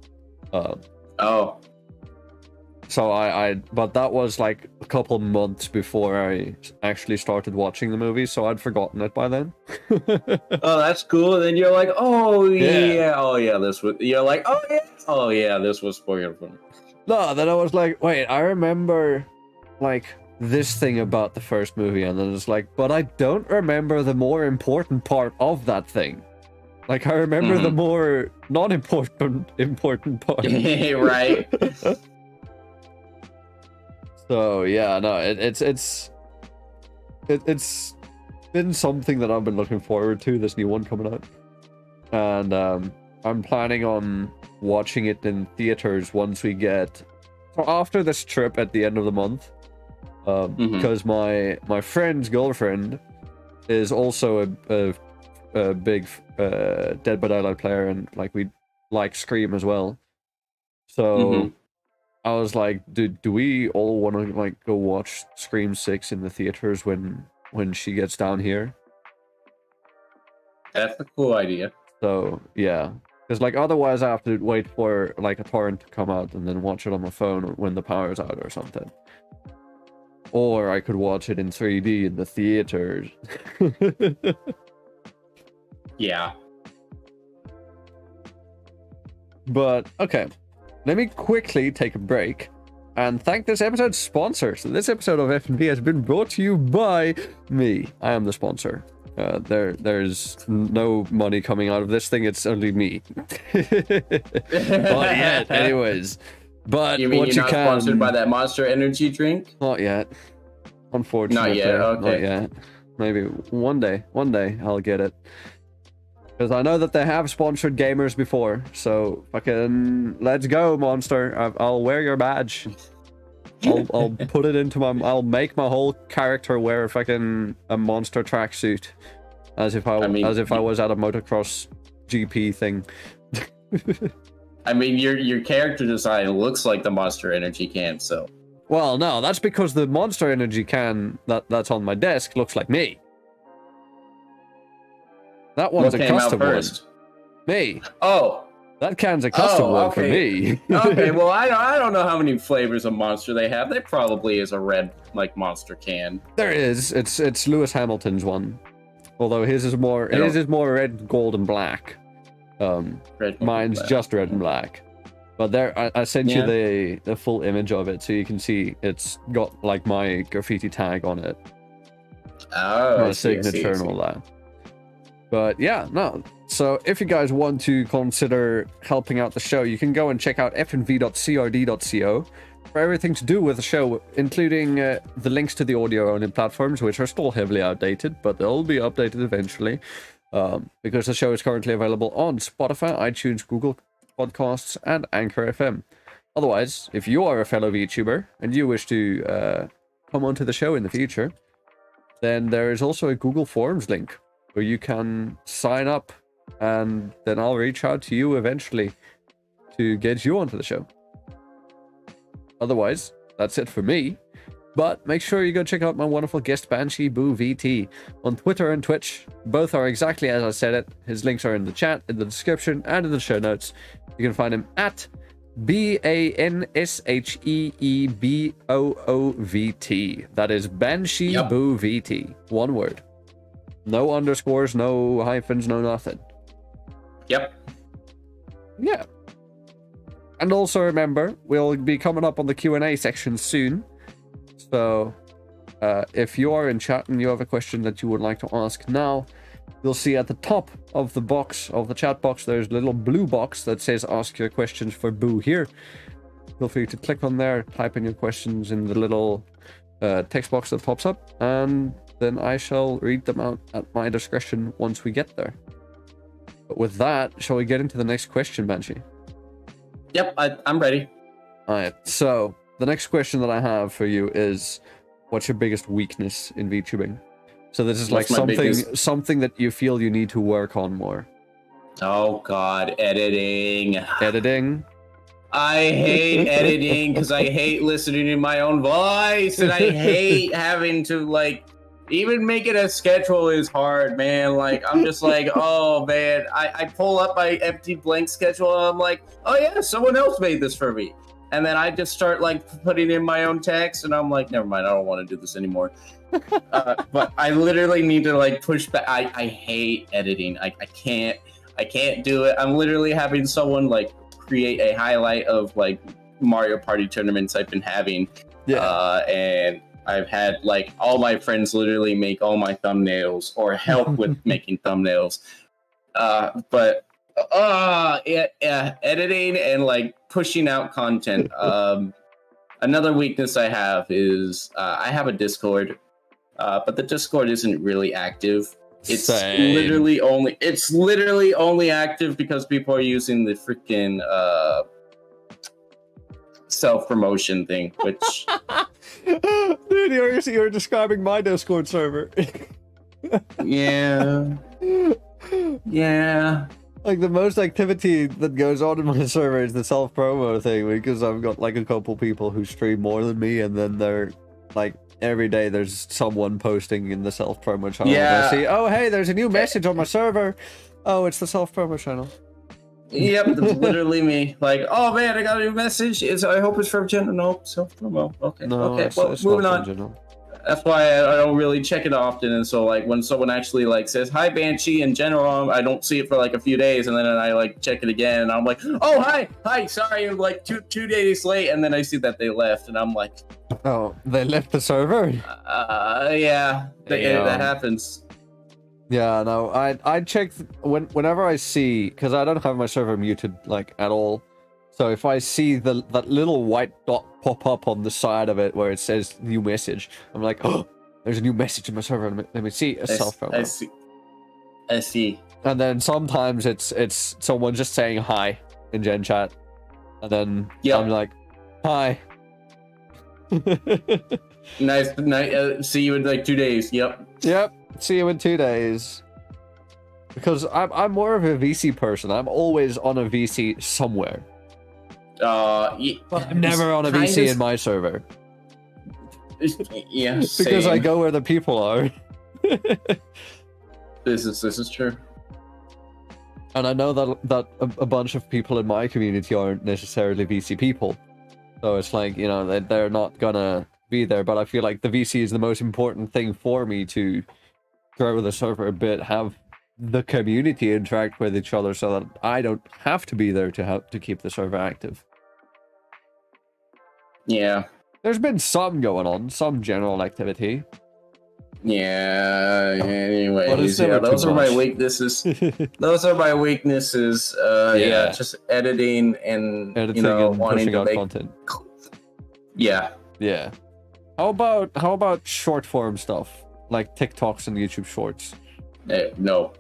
B: So but that was like a couple months before I actually started watching the movie, so I'd forgotten it by then.
C: Oh, that's cool. And then you're like, oh
B: Yeah.
C: yeah, oh yeah, this was. You're like, oh yeah, this was spoiled for me.
B: No, then I was like, wait, I remember like this thing about the first movie, and then it's like, but I don't remember the more important part of that thing. Like I remember the more important part.
C: Right.
B: So yeah, no, it's been something that I've been looking forward to, this new one coming out, and I'm planning on watching it in theaters once we get after this trip at the end of the month, because my friend's girlfriend is also a big Dead by Daylight player, and like we like Scream as well, so I was like, do we all want to like go watch Scream 6 in the theaters when she gets down here?
C: That's a cool idea.
B: So yeah, because like otherwise I have to wait for like a torrent to come out and then watch it on my phone when the power's out or something. Or I could watch it in 3D in the theaters.
C: Yeah.
B: But okay, let me quickly take a break and thank this episode's sponsor. So this episode of FNV has been brought to you by me. I am the sponsor. There's no money coming out of this thing. It's only me. Not yet, anyways. But
C: You mean
B: what
C: you're not
B: can...
C: sponsored by that Monster Energy drink?
B: Not yet. Unfortunately.
C: Not yet, okay.
B: Not yet. Maybe one day I'll get it. Because I know that they have sponsored gamers before. So fucking let's go, Monster. I'll wear your badge. I'll put it into my... I'll make my whole character wear fucking a Monster tracksuit. As if I was at a motocross GP thing.
C: I mean, your character design looks like the Monster Energy can, so...
B: Well, no, that's because the Monster Energy can that's on my desk looks like me. That one's
C: What
B: a
C: came out
B: custom one.
C: first?
B: Me.
C: Oh.
B: That can's a custom one for me.
C: Okay, well, I don't know how many flavors of Monster they have. There probably is a red, like, Monster can.
B: There is. It's Lewis Hamilton's one. Although his is more red, gold, and black. Mine's just red and black. But there, I sent you the full image of it, so you can see it's got like my graffiti tag on it,
C: Oh,
B: my signature and all that. But yeah, no. So if you guys want to consider helping out the show, you can go and check out fnv.crd.co for everything to do with the show, including the links to the audio-only platforms, which are still heavily outdated, but they'll be updated eventually, because the show is currently available on Spotify, iTunes, Google Podcasts, and Anchor FM. Otherwise, if you are a fellow VTuber and you wish to come onto the show in the future, then there is also a Google Forms link where you can sign up, and then I'll reach out to you eventually to get you onto the show. Otherwise, that's it for me. But make sure you go check out my wonderful guest Banshee Boo VT on Twitter and Twitch. Both are exactly as I said it. His links are in the chat, in the description, and in the show notes. You can find him at BANSHEEBOOVT. That is Banshee Boo VT. One word. No underscores, no hyphens, no nothing.
C: Yep.
B: Yeah. And also remember, we'll be coming up on the Q&A section soon. So if you are in chat and you have a question that you would like to ask now, you'll see at the top of the box, of the chat box, there's a little blue box that says ask your questions for Boo here. Feel free to click on there, type in your questions in the little text box that pops up, and then I shall read them out at my discretion once we get there. But with that, shall we get into the next question, Banshee?
C: Yep, I'm ready.
B: Alright, so the next question that I have for you is, what's your biggest weakness in VTubing? So this is like something that you feel you need to work on more.
C: Oh God, editing.
B: Editing?
C: I hate editing because I hate listening to my own voice, and I hate having to like even making a schedule is hard, man. Like I'm just like, oh man, I pull up my empty blank schedule and I'm like, oh yeah, someone else made this for me. And then I just start like putting in my own text, and I'm like, never mind, I don't want to do this anymore. But I literally need to like push back. I hate editing. I can't do it. I'm literally having someone like create a highlight of like Mario Party tournaments I've been having. Yeah. And I've had like all my friends literally make all my thumbnails or help with making thumbnails. But editing and like pushing out content. Another weakness I have is I have a Discord, but the Discord isn't really active. It's literally only active because people are using the freaking self-promotion thing, which
B: dude, you're describing my Discord server.
C: yeah.
B: Like the most activity that goes on in my server is the self-promo thing, because I've got like a couple people who stream more than me, and then they're like every day there's someone posting in the self-promo channel. Yeah. I see, oh hey, there's a new message on my server. Oh, it's the self-promo channel.
C: Yep, that's literally me. Like, oh man, I got a new message. I hope it's from General. No, self-promo. Okay,
B: no,
C: okay. Well, moving on.
B: General.
C: That's why I don't really check it often, and so like when someone actually like says hi Banshee in general, I don't see it for like a few days, and then I like check it again, and I'm like, oh hi, sorry, I'm like two days late, and then I see that they left, and I'm like,
B: oh, they left the server?
C: Yeah, that happens.
B: Yeah, no, I check whenever I see, because I don't have my server muted like at all. So if I see that little white dot pop up on the side of it where it says new message, I'm like, oh, there's a new message in my server. Let me see. A self-promo.
C: I see.
B: And then sometimes it's someone just saying hi in Gen chat, and then I'm like, hi.
C: Nice. See you in like 2 days. Yep.
B: See you in 2 days. Because I'm more of a VC person. I'm always on a VC somewhere. I'm never on a VC in my server.
C: Yeah,
B: because I go where the people are.
C: This is true.
B: And I know that a bunch of people in my community aren't necessarily VC people. So it's like, you know, they're not gonna be there. But I feel like the VC is the most important thing for me to grow the server a bit, have the community interact with each other so that I don't have to be there to keep the server active.
C: Yeah.
B: There's been some going on, some general activity.
C: Yeah, anyways, those are my weaknesses. Those are my weaknesses. Yeah, just editing and wanting to make content. Yeah.
B: How about short form stuff like TikToks and YouTube Shorts?
C: No.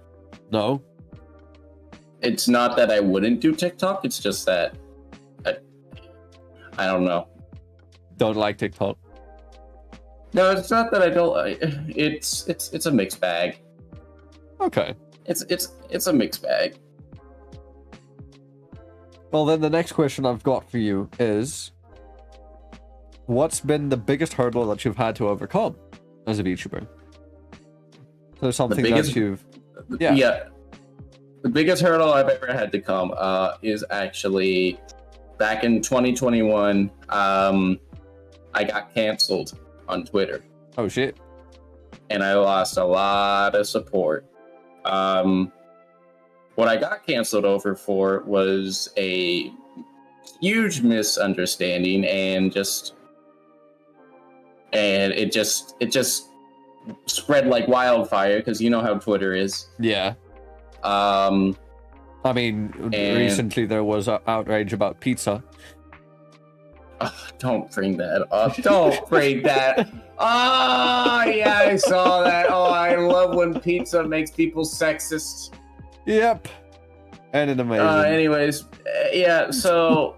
C: It's not that I wouldn't do TikTok. It's just that I don't know.
B: Don't like TikTok.
C: No, it's not that I don't. It's a mixed bag.
B: Okay.
C: It's a mixed bag.
B: Well, then the next question I've got for you is, what's been the biggest hurdle that you've had to overcome as a VTuber? So something that you've...
C: Yeah. The biggest hurdle I've ever had to come is actually back in 2021. I got canceled on Twitter.
B: Oh shit.
C: And I lost a lot of support. What I got canceled over for was a huge misunderstanding, and it just spread like wildfire, because you know how Twitter is.
B: Yeah. I mean, recently there was outrage about pizza.
C: Don't bring that up. Don't bring that. Oh, yeah, I saw that. Oh, I love when pizza makes people sexist.
B: Yep. And an amazing.
C: Anyways, yeah, so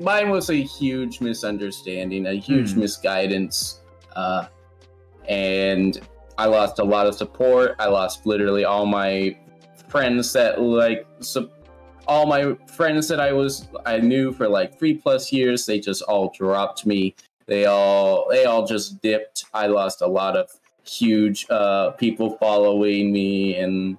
C: mine was a huge misunderstanding, a huge misguidance. And I lost a lot of support. I lost literally all my friends that all my friends that I knew for like 3+ years. They just all dropped me. They all just dipped. I lost a lot of huge people following me, and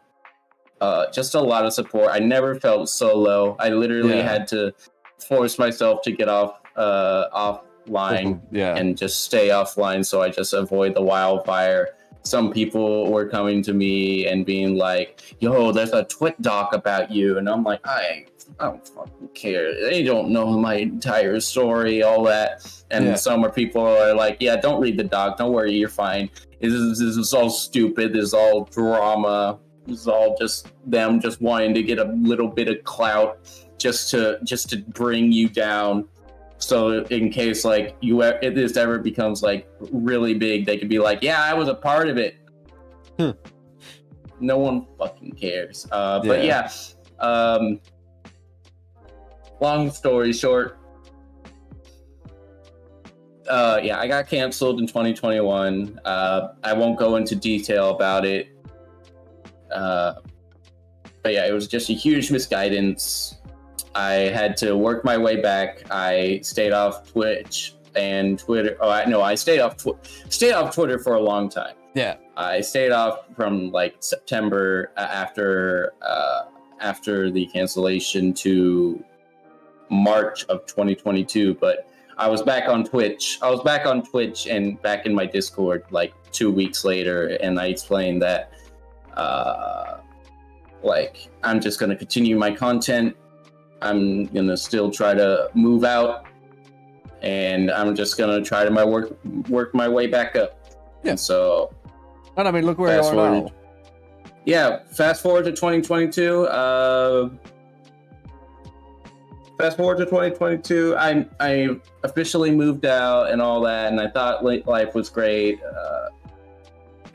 C: just a lot of support. I never felt so low. I literally had to force myself to get offline and just stay offline, so I just avoid the wildfire. Some people were coming to me and being like, yo, there's a twit doc about you. And I'm like, I don't fucking care. They don't know my entire story, all that. And some people are like, yeah, don't read the doc. Don't worry, you're fine. This is all stupid. This is all drama. This is all just them just wanting to get a little bit of clout just to bring you down. So in case like if this ever becomes like really big, they could be like, yeah, I was a part of it. No one fucking cares. But yeah, long story short, I got canceled in 2021. I won't go into detail about it. But yeah, it was just a huge misguidance. I had to work my way back. I stayed off Twitch and Twitter. I stayed off Twitter for a long time.
B: Yeah,
C: I stayed off from like September after the cancellation to March of 2022. But I was back on Twitch. I was back on Twitch and back in my Discord like 2 weeks later, and I explained that I'm just gonna continue my content. I'm gonna still try to move out, and I'm just gonna try to work my way back up.
B: Yeah.
C: And so,
B: and I mean, look where you are now.
C: Yeah. Fast forward to 2022. I officially moved out and all that, and I thought life was great.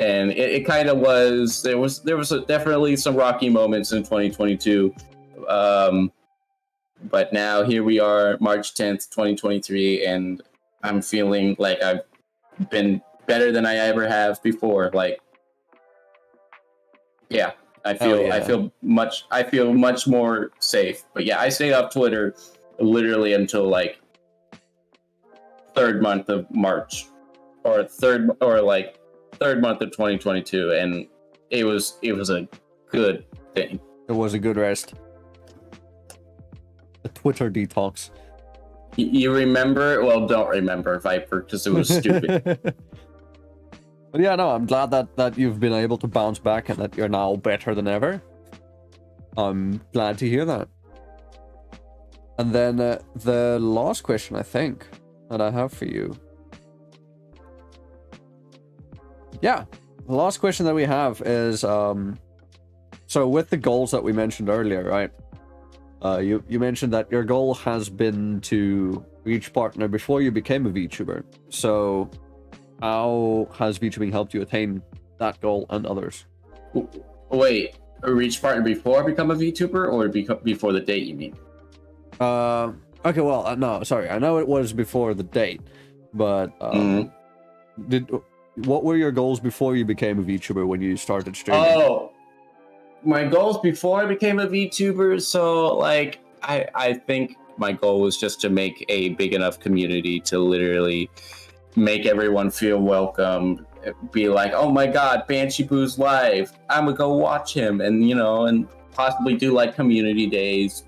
C: And it kind of was. There was definitely some rocky moments in 2022. But now here we are, March 10th, 2023, and I'm feeling like I've been better than I ever have before. Like, yeah, I feel much more safe. But yeah, I stayed off Twitter literally until like third month of March, or third month of 2022, and it was a good thing.
B: It was a good rest. A Twitter detox.
C: You remember? Well, don't remember, Viper, because it was stupid.
B: But yeah, no, I'm glad that you've been able to bounce back and that you're now better than ever. I'm glad to hear that. And then the last question, I think, that I have for you. Yeah, the last question that we have is, so with the goals that we mentioned earlier, right? You mentioned that your goal has been to reach partner before you became a VTuber. So how has VTubing helped you attain that goal and others?
C: Wait, reach partner before I become a VTuber, or before the date, you mean?
B: Okay, well, no, sorry. I know it was before the date, but what were your goals before you became a VTuber when you started streaming?
C: Oh, my goals before I became a VTuber, so like I think my goal was just to make a big enough community to literally make everyone feel welcome, be like, oh my god, Banshee Boo's live, I'm gonna go watch him, and and possibly do like community days,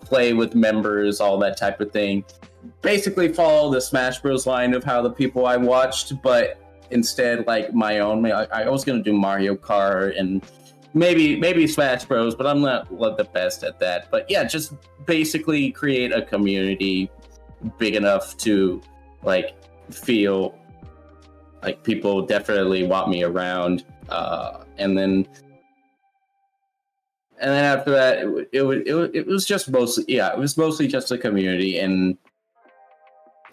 C: play with members, all that type of thing. Basically follow the Smash Bros line of how the people I watched, but instead like my own. I was gonna do Mario Kart and maybe Smash Bros, but I'm not the best at that. But yeah, just basically create a community big enough to like feel like people definitely want me around, and then after that, it was just mostly it was mostly just a community, and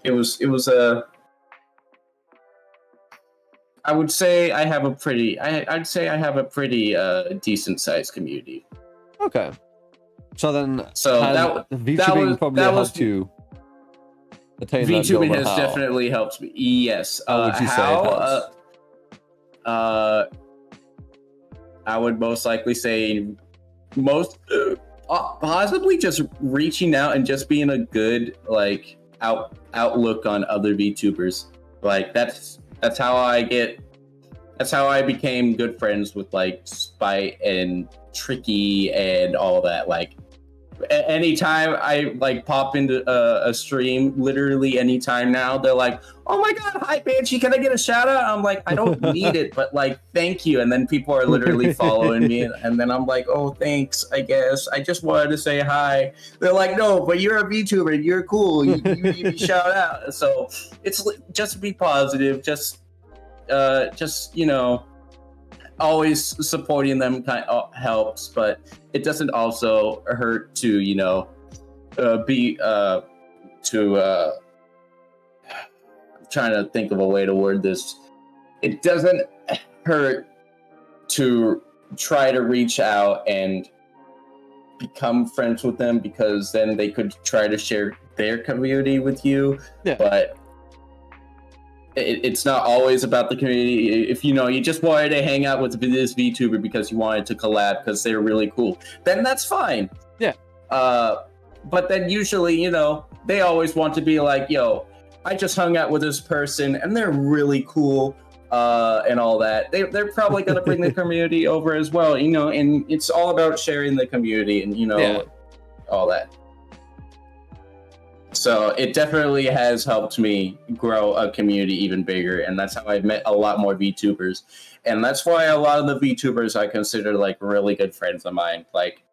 C: it was a. I would say I have a pretty. I'd say I have a pretty decent sized community.
B: Okay. So then,
C: VTubing
B: probably helped you attain that goal.
C: VTubing has definitely helped me. Yes.
B: How would you say it has?
C: I would most likely say possibly just reaching out and just being a good like outlook on other VTubers. Like that's how I became good friends with like Spite and Tricky and all that. Like anytime I like pop into a stream, literally anytime now, they're like, "Oh my god, hi Banshee, can I get a shout out?" I'm like, I don't need it, but like, thank you. And then people are literally following me, and then I'm like, oh, thanks, I guess. I just wanted to say hi. They're like, no, but you're a VTuber, you're cool, you need to shout out. So it's just be positive, just you know, always supporting them kind of helps, but it doesn't also hurt to, you know, trying to think of a way to word this. It doesn't hurt to try to reach out and become friends with them, because then they could try to share their community with you. Yeah. But it's not always about the community. If you know you just wanted to hang out with this VTuber because you wanted to collab because they're really cool, then that's fine. Yeah. But then usually, you know, they always want to be like, yo, I just hung out with this person and they're really cool, and all that. They're probably gonna bring the community over as well, you know. And it's all about sharing the community and, you know, all that. So it definitely has helped me grow a community even bigger, and that's how I've met a lot more VTubers. And that's why a lot of the VTubers I consider like really good friends of mine. Like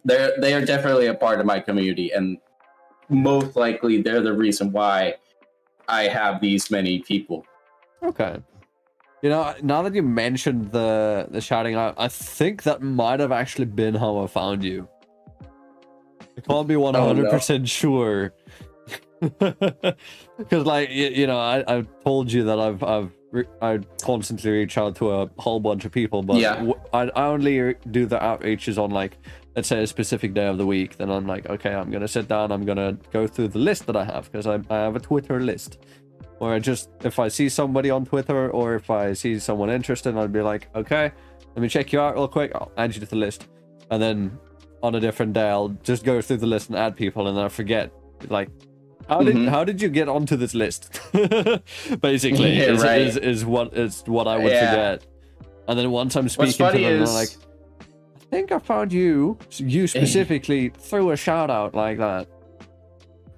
C: they are definitely a part of my community, and most likely they're the reason why I have these many people. Okay.
B: You know, now that you mentioned the shouting out, I think that might have actually been how I found you. I can't be 100% sure, because like you know, I told you that I constantly reach out to a whole bunch of people, but I only do the outreaches on like, let's say, a specific day of the week. Then I'm like, okay, I'm gonna sit down, I'm gonna go through the list that I have, because I have a Twitter list, or if I see somebody on Twitter, or if I see someone interested, I'd be like, okay, let me check you out real quick, I'll add you to the list. And then on a different day, I'll just go through the list and add people, and then I forget, like, how did you get onto this list? Basically, is what I would forget. And then once I'm speaking to them, I'm like, I think I found you specifically through a shout out like that.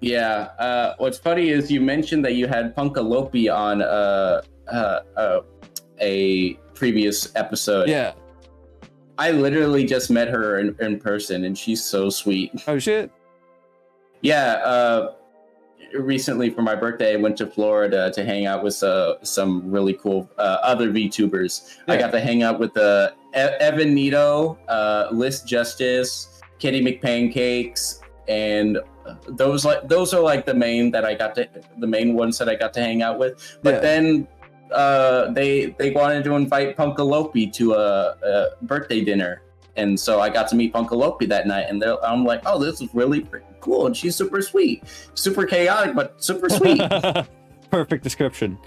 C: Yeah. What's funny is you mentioned that you had Punkalopi on a previous episode. Yeah. I literally just met her in person, and she's so sweet.
B: Oh, shit.
C: Yeah, recently for my birthday, I went to Florida to hang out with some really cool other VTubers. Yeah. I got to hang out with Evan Nito, List Justice, Kitty McPancakes, and those are like the main ones that I got to hang out with. But then they wanted to invite Punkalopi to a birthday dinner, and so I got to meet Punkalopi that night, and I'm like, oh, this is really cool, and she's super sweet, super chaotic, but super sweet.
B: Perfect description.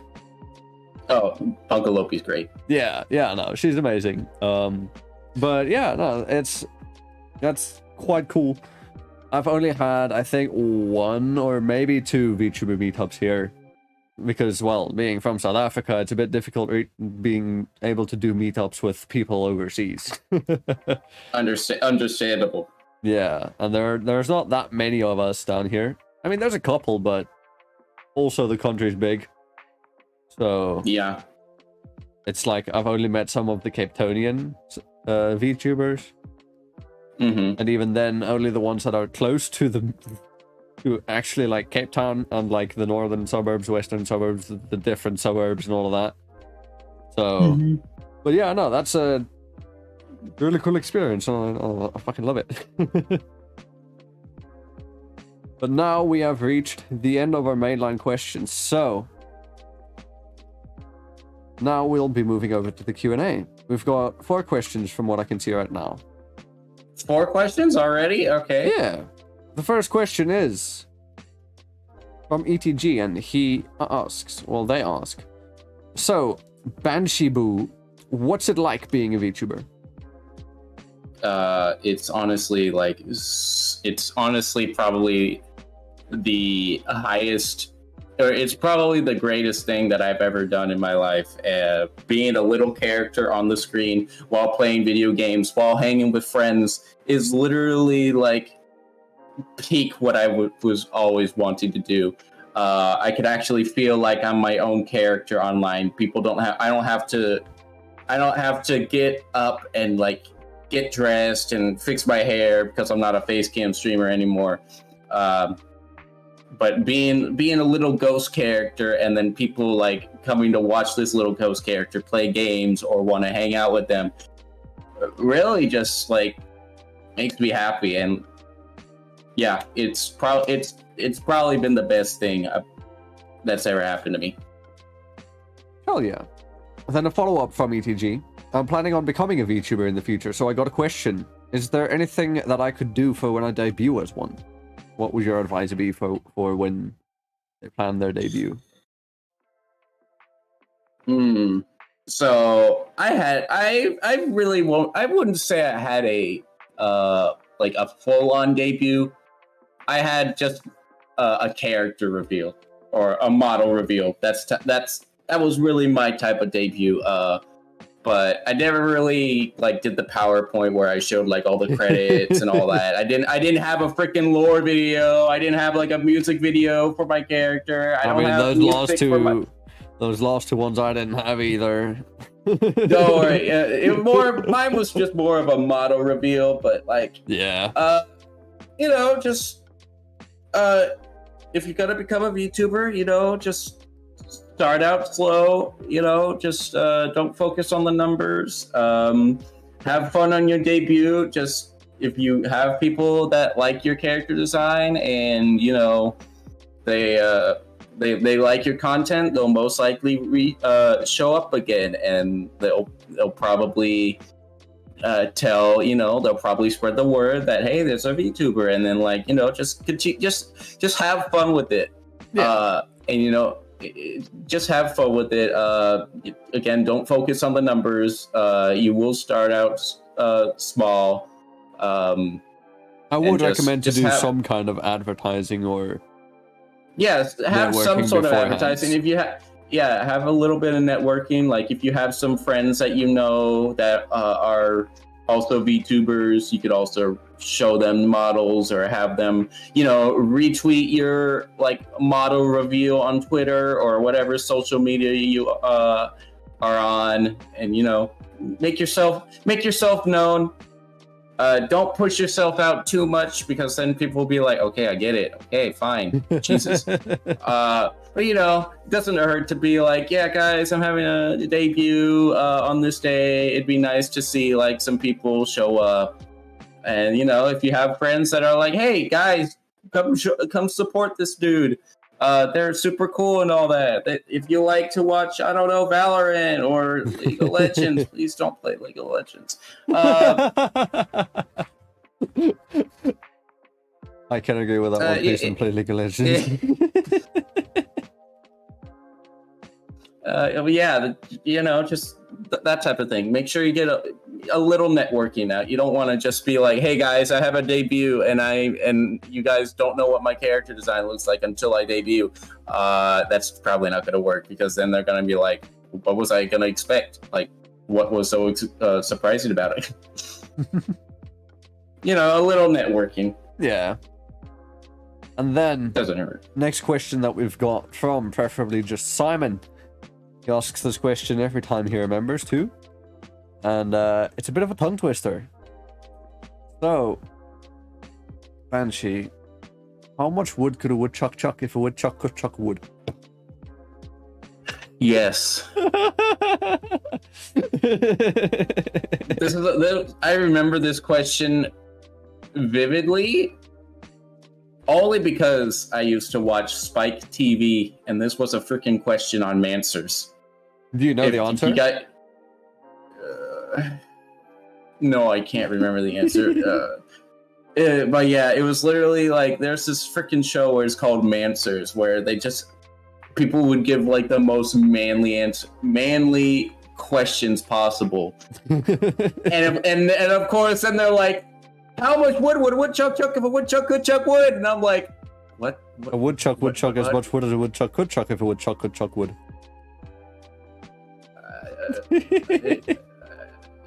C: Oh, Punkalopi's great.
B: Yeah, no, she's amazing. But yeah, no, that's quite cool. I've only had, I think, 1 or maybe 2 VTuber meetups here. Because, well, being from South Africa, it's a bit difficult being able to do meetups with people overseas.
C: Understandable.
B: Yeah, and there's not that many of us down here. I mean, there's a couple, but also the country's big. So... yeah. It's like, I've only met some of the Cape Townians, VTubers, and even then, only the ones that are close to to actually like Cape Town and like the northern suburbs, western suburbs, the different suburbs, and all of that. So, but yeah, no, that's a really cool experience. I fucking love it. But now we have reached the end of our mainline questions, so now we'll be moving over to the Q&A. We've got 4 questions from what I can see right now.
C: 4 questions already? Okay.
B: Yeah. The first question is from ETG, and he asks, well, they ask, so, Banshee Boo, what's it like being a VTuber?
C: It's honestly probably the highest, or it's probably the greatest thing that I've ever done in my life. Being a little character on the screen while playing video games, while hanging with friends, is literally like peak what I was always wanting to do. I could actually feel like I'm my own character online. I don't have to get up and like get dressed and fix my hair because I'm not a face cam streamer anymore. But being a little ghost character, and then people like coming to watch this little ghost character play games or want to hang out with them, really just like makes me happy. And yeah, it's probably been the best thing that's ever happened to me.
B: Hell yeah. Then a follow-up from ETG. I'm planning on becoming a VTuber in the future, so I got a question. Is there anything that I could do for when I debut as one? What would your advice be for when they plan their debut?
C: So I wouldn't say I had a like a full-on debut. I had just a character reveal or a model reveal. That was really my type of debut. But I never really like did the PowerPoint where I showed like all the credits and all that. I didn't have a freaking lore video. I didn't have like a music video for my character. I don't have
B: those last two ones I didn't have either.
C: Don't worry. Mine was just more of a model reveal, but like just if you're gonna become a VTuber, just start out slow, just don't focus on the numbers. Have fun on your debut. Just if you have people that like your character design and they like your content, they'll most likely show up again, and they'll probably they'll probably spread the word that hey, there's a VTuber, and then just have fun with it. And just have fun with it. Again, don't focus on the numbers. You will start out small. I
B: would recommend to do some kind of advertising or
C: have some sort of advertising. If you have a little bit of networking. Like if you have some friends that that are also VTubers, you could also show them models or have them, retweet your like model reveal on Twitter or whatever social media you are on, and make yourself known. Don't push yourself out too much, because then people will be like, okay, I get it. Okay, fine. Jesus. But it doesn't hurt to be like, yeah, guys, I'm having a debut on this day. It'd be nice to see like some people show up. And if you have friends that are like, hey, guys, come support this dude. They're super cool and all that. If you like to watch, I don't know, Valorant or League of Legends, please don't play League of Legends.
B: I can agree with that one. Please don't play League of Legends.
C: Just that type of thing. Make sure you get a little networking out. You don't want to just be like, hey guys, I have a debut and you guys don't know what my character design looks like until I debut. That's probably not going to work, because then they're going to be like, what was I going to expect? Like, what was so surprising about it? A little networking.
B: Yeah. And then
C: doesn't hurt.
B: Next question that we've got from preferably just Simon. He asks this question every time he remembers to. And it's a bit of a tongue twister. So, Banshee, how much wood could a woodchuck chuck if a woodchuck could chuck wood?
C: Yes. I remember this question vividly, only because I used to watch Spike TV, and this was a freaking question on Mansers.
B: Do you know the answer?
C: No, I can't remember the answer. But yeah, it was literally like there's this freaking show where it's called Mansers, where people would give like the most manly questions possible, and of course, then they're like, "How much wood would a woodchuck chuck if a woodchuck could chuck wood?" And I'm like, "What?
B: A woodchuck would chuck as much wood as a woodchuck could chuck if a woodchuck could chuck wood."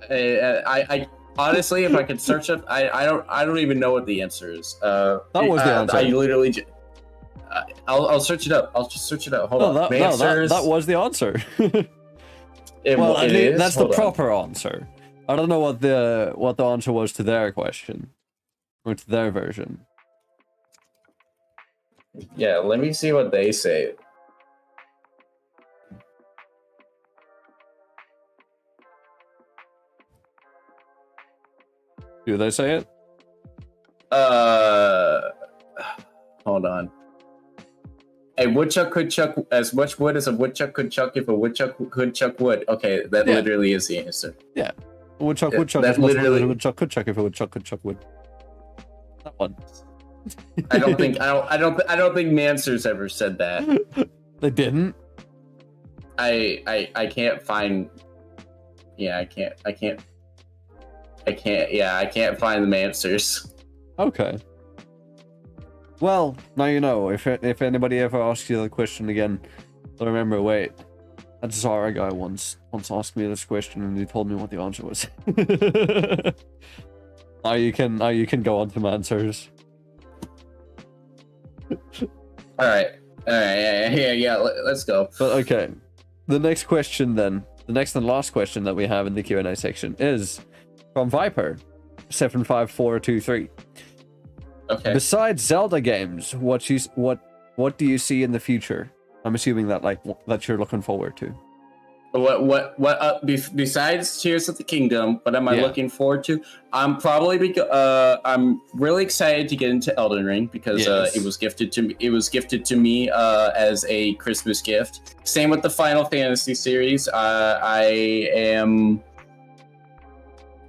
C: I honestly, if I could search it, I don't even know what the answer is.
B: That was the answer.
C: I literally. I'll search it up. I'll just search it up. Hold on.
B: That was the answer. That's the proper answer. I don't know what the answer was to their question, or to their version.
C: Yeah, let me see what they say.
B: Do they say it?
C: Hold on. A woodchuck could chuck as much wood as a woodchuck could chuck if a woodchuck could chuck wood. Okay, that literally is the answer.
B: Yeah. A woodchuck would chuck as much wood as a woodchuck could chuck if a woodchuck could chuck wood. That one.
C: I don't think Mansers ever said that.
B: They didn't.
C: I can't find. Yeah, I can't find the Mansers.
B: Okay. Well, now you know. If anybody ever asks you the question again, remember, wait. That Zara guy once asked me this question and he told me what the answer was. Now you can go on to answers.
C: All right, yeah. Let's go.
B: But okay, the next question then, the next and last question that we have in the Q&A section is from Viper 75423.
C: Okay.
B: Besides Zelda games, what do you see in the future? I'm assuming that that you're looking forward to.
C: Besides Tears of the Kingdom, what am I looking forward to? I'm really excited to get into Elden Ring because it was gifted to me as a Christmas gift. Same with the Final Fantasy series. I am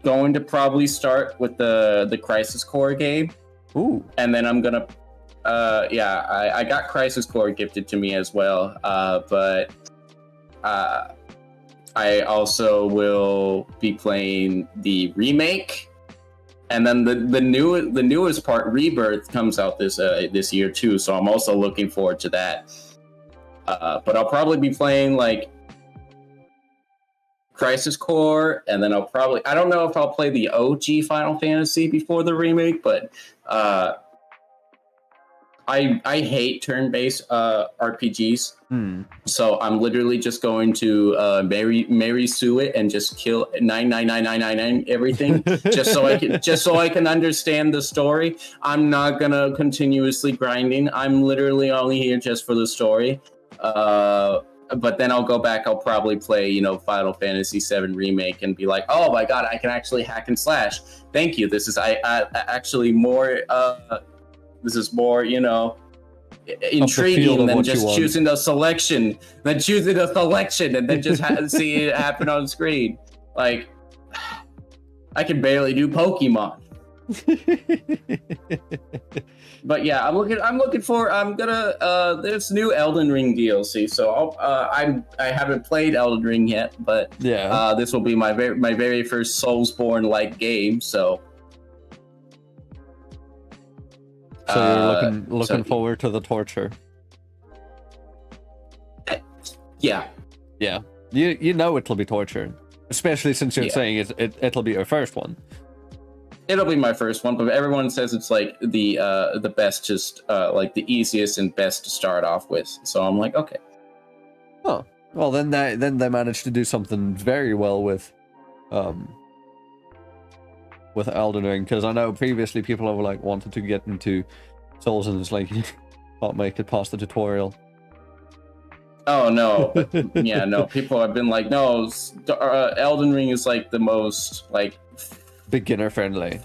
C: going to probably start with the Crisis Core game.
B: Ooh.
C: And then I'm gonna I got Crisis Core gifted to me as well, but I also will be playing the remake, and then the newest part, Rebirth, comes out this year too. So I'm also looking forward to that. But I'll probably be playing like Crisis Core, and then I don't know if I'll play the OG Final Fantasy before the remake, but I hate turn-based RPGs. So I'm literally just going to Mary Sue it and just kill 99999 everything just so I can understand the story. I'm not gonna continuously grinding. I'm literally only here just for the story. But then I'll go back. I'll probably play, Final Fantasy VII Remake and be like, oh my god, I can actually hack and slash. Thank you. This is actually more. This is more, intriguing than just choosing the selection. And then just see it happen on screen. Like, I can barely do Pokemon. But yeah, I'm gonna there's new Elden Ring DLC, so I haven't played Elden Ring yet, but this will be my very first Soulsborne like game, so
B: you're looking forward to the torture.
C: Yeah.
B: You know it'll be torture, especially since you're saying it'll be your first one.
C: It'll be my first one, but everyone says it's like the best, just like the easiest and best to start off with. So I'm like, okay.
B: Oh, well then they managed to do something very well with with Elden Ring, because I know previously people have like wanted to get into Souls and it's like you can't make it past the tutorial.
C: Oh no, but yeah, no. People have been like, no, Elden Ring is like the most like
B: beginner friendly.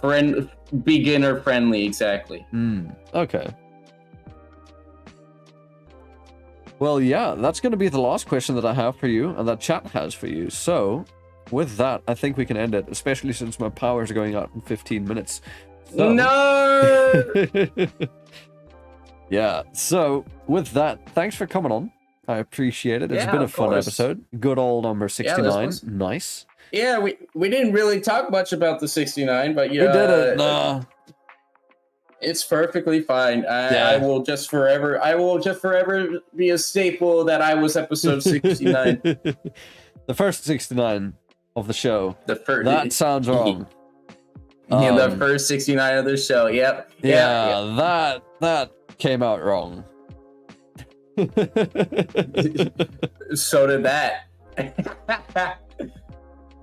C: Beginner friendly, exactly.
B: Okay. Well, yeah, that's going to be the last question that I have for you, and that chat has for you. So, with that, I think we can end it, especially since my powers are going out in 15 minutes. So...
C: No!
B: Yeah, so, with that, thanks for coming on. I appreciate it. It's been a fun episode. Good old number 69. Yeah, nice.
C: Yeah, we didn't really talk much about the 69, but yeah.
B: We did it. Nah.
C: It's perfectly fine. I will just forever be a staple that I was episode 69.
B: The first 69 of the show.
C: The first.
B: That sounds wrong.
C: Yeah, the first 69 of the show. Yep.
B: Yeah. That came out wrong.
C: So did that.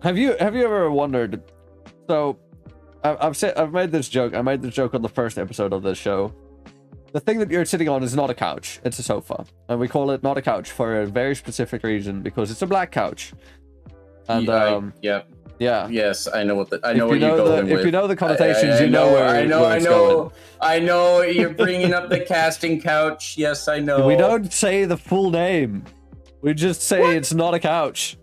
B: Have you ever wondered? So, I've made this joke. I made this joke on the first episode of this show. The thing that you're sitting on is not a couch; it's a sofa, and we call it not a couch for a very specific reason because it's a black couch. And
C: yes, I know what you're going with.
B: If you know the connotations, you know where it's going.
C: I know you're bringing up the casting couch. Yes, I know.
B: We don't say the full name. We just say it's not a couch.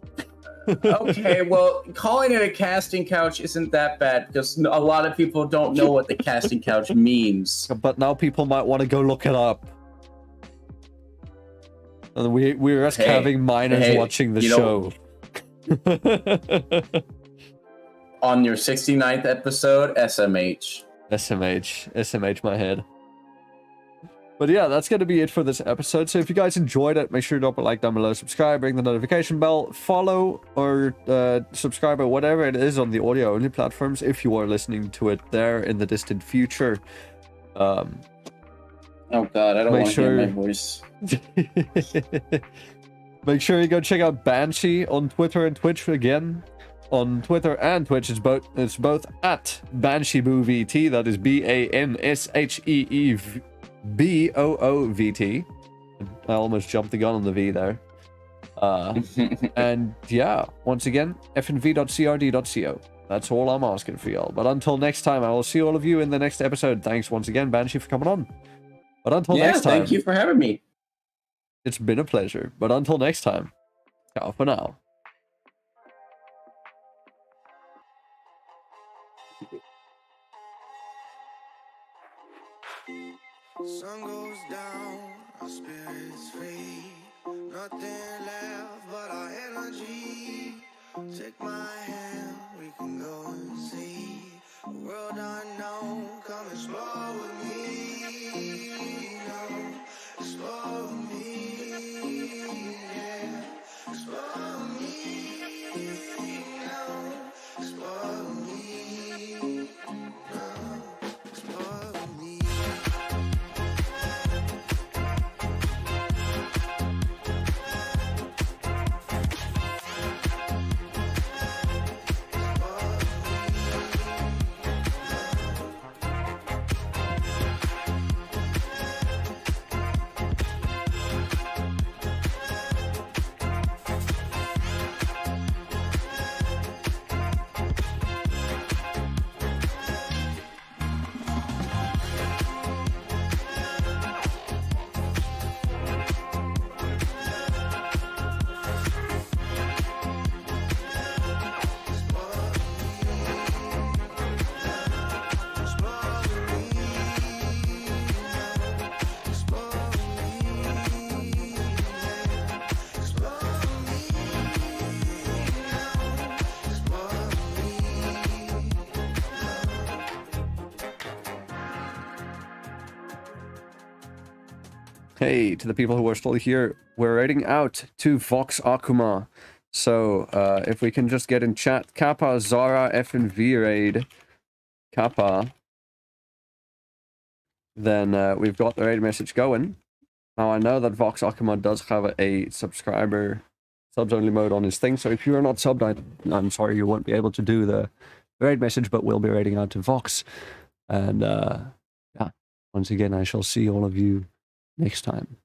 C: Okay, well, calling it a casting couch isn't that bad because a lot of people don't know what the casting couch means.
B: But now people might want to go look it up. And we risk having minors watching the show.
C: On your 69th episode,
B: SMH my head. But yeah, that's going to be it for this episode. So if you guys enjoyed it, make sure to drop a like down below, subscribe, ring the notification bell, follow or subscribe or whatever it is on the audio only platforms if you are listening to it there in the distant future.
C: Oh god, I don't want to hear my voice.
B: Make sure you go check out Banshee on Twitter and Twitch again. On Twitter and Twitch, it's both at BansheeBoo VT. That is BansheeBoovT. I almost jumped the gun on the V there. And yeah, once again, FNV.crd.co. That's all I'm asking for y'all. But until next time, I will see all of you in the next episode. Thanks once again, Banshee, for coming on. But until next time...
C: thank you for having me.
B: It's been a pleasure. But until next time, ciao for now.
A: Sun goes down, our spirits free. Nothing left but our energy. Take my hand, we can go and see a world unknown. Come explore with me. Explore with me. Yeah. Explore with me. Explore with me. Explore with me.
B: Hey, to the people who are still here, we're raiding out to Vox Akuma. So, if we can just get in chat, Kappa, Zara, FNV raid, Kappa. Then we've got the raid message going. Now, I know that Vox Akuma does have a subscriber subs only mode on his thing. So if you are not subbed, I'm sorry you won't be able to do the raid message, but we'll be raiding out to Vox. And yeah, once again, I shall see all of you next time.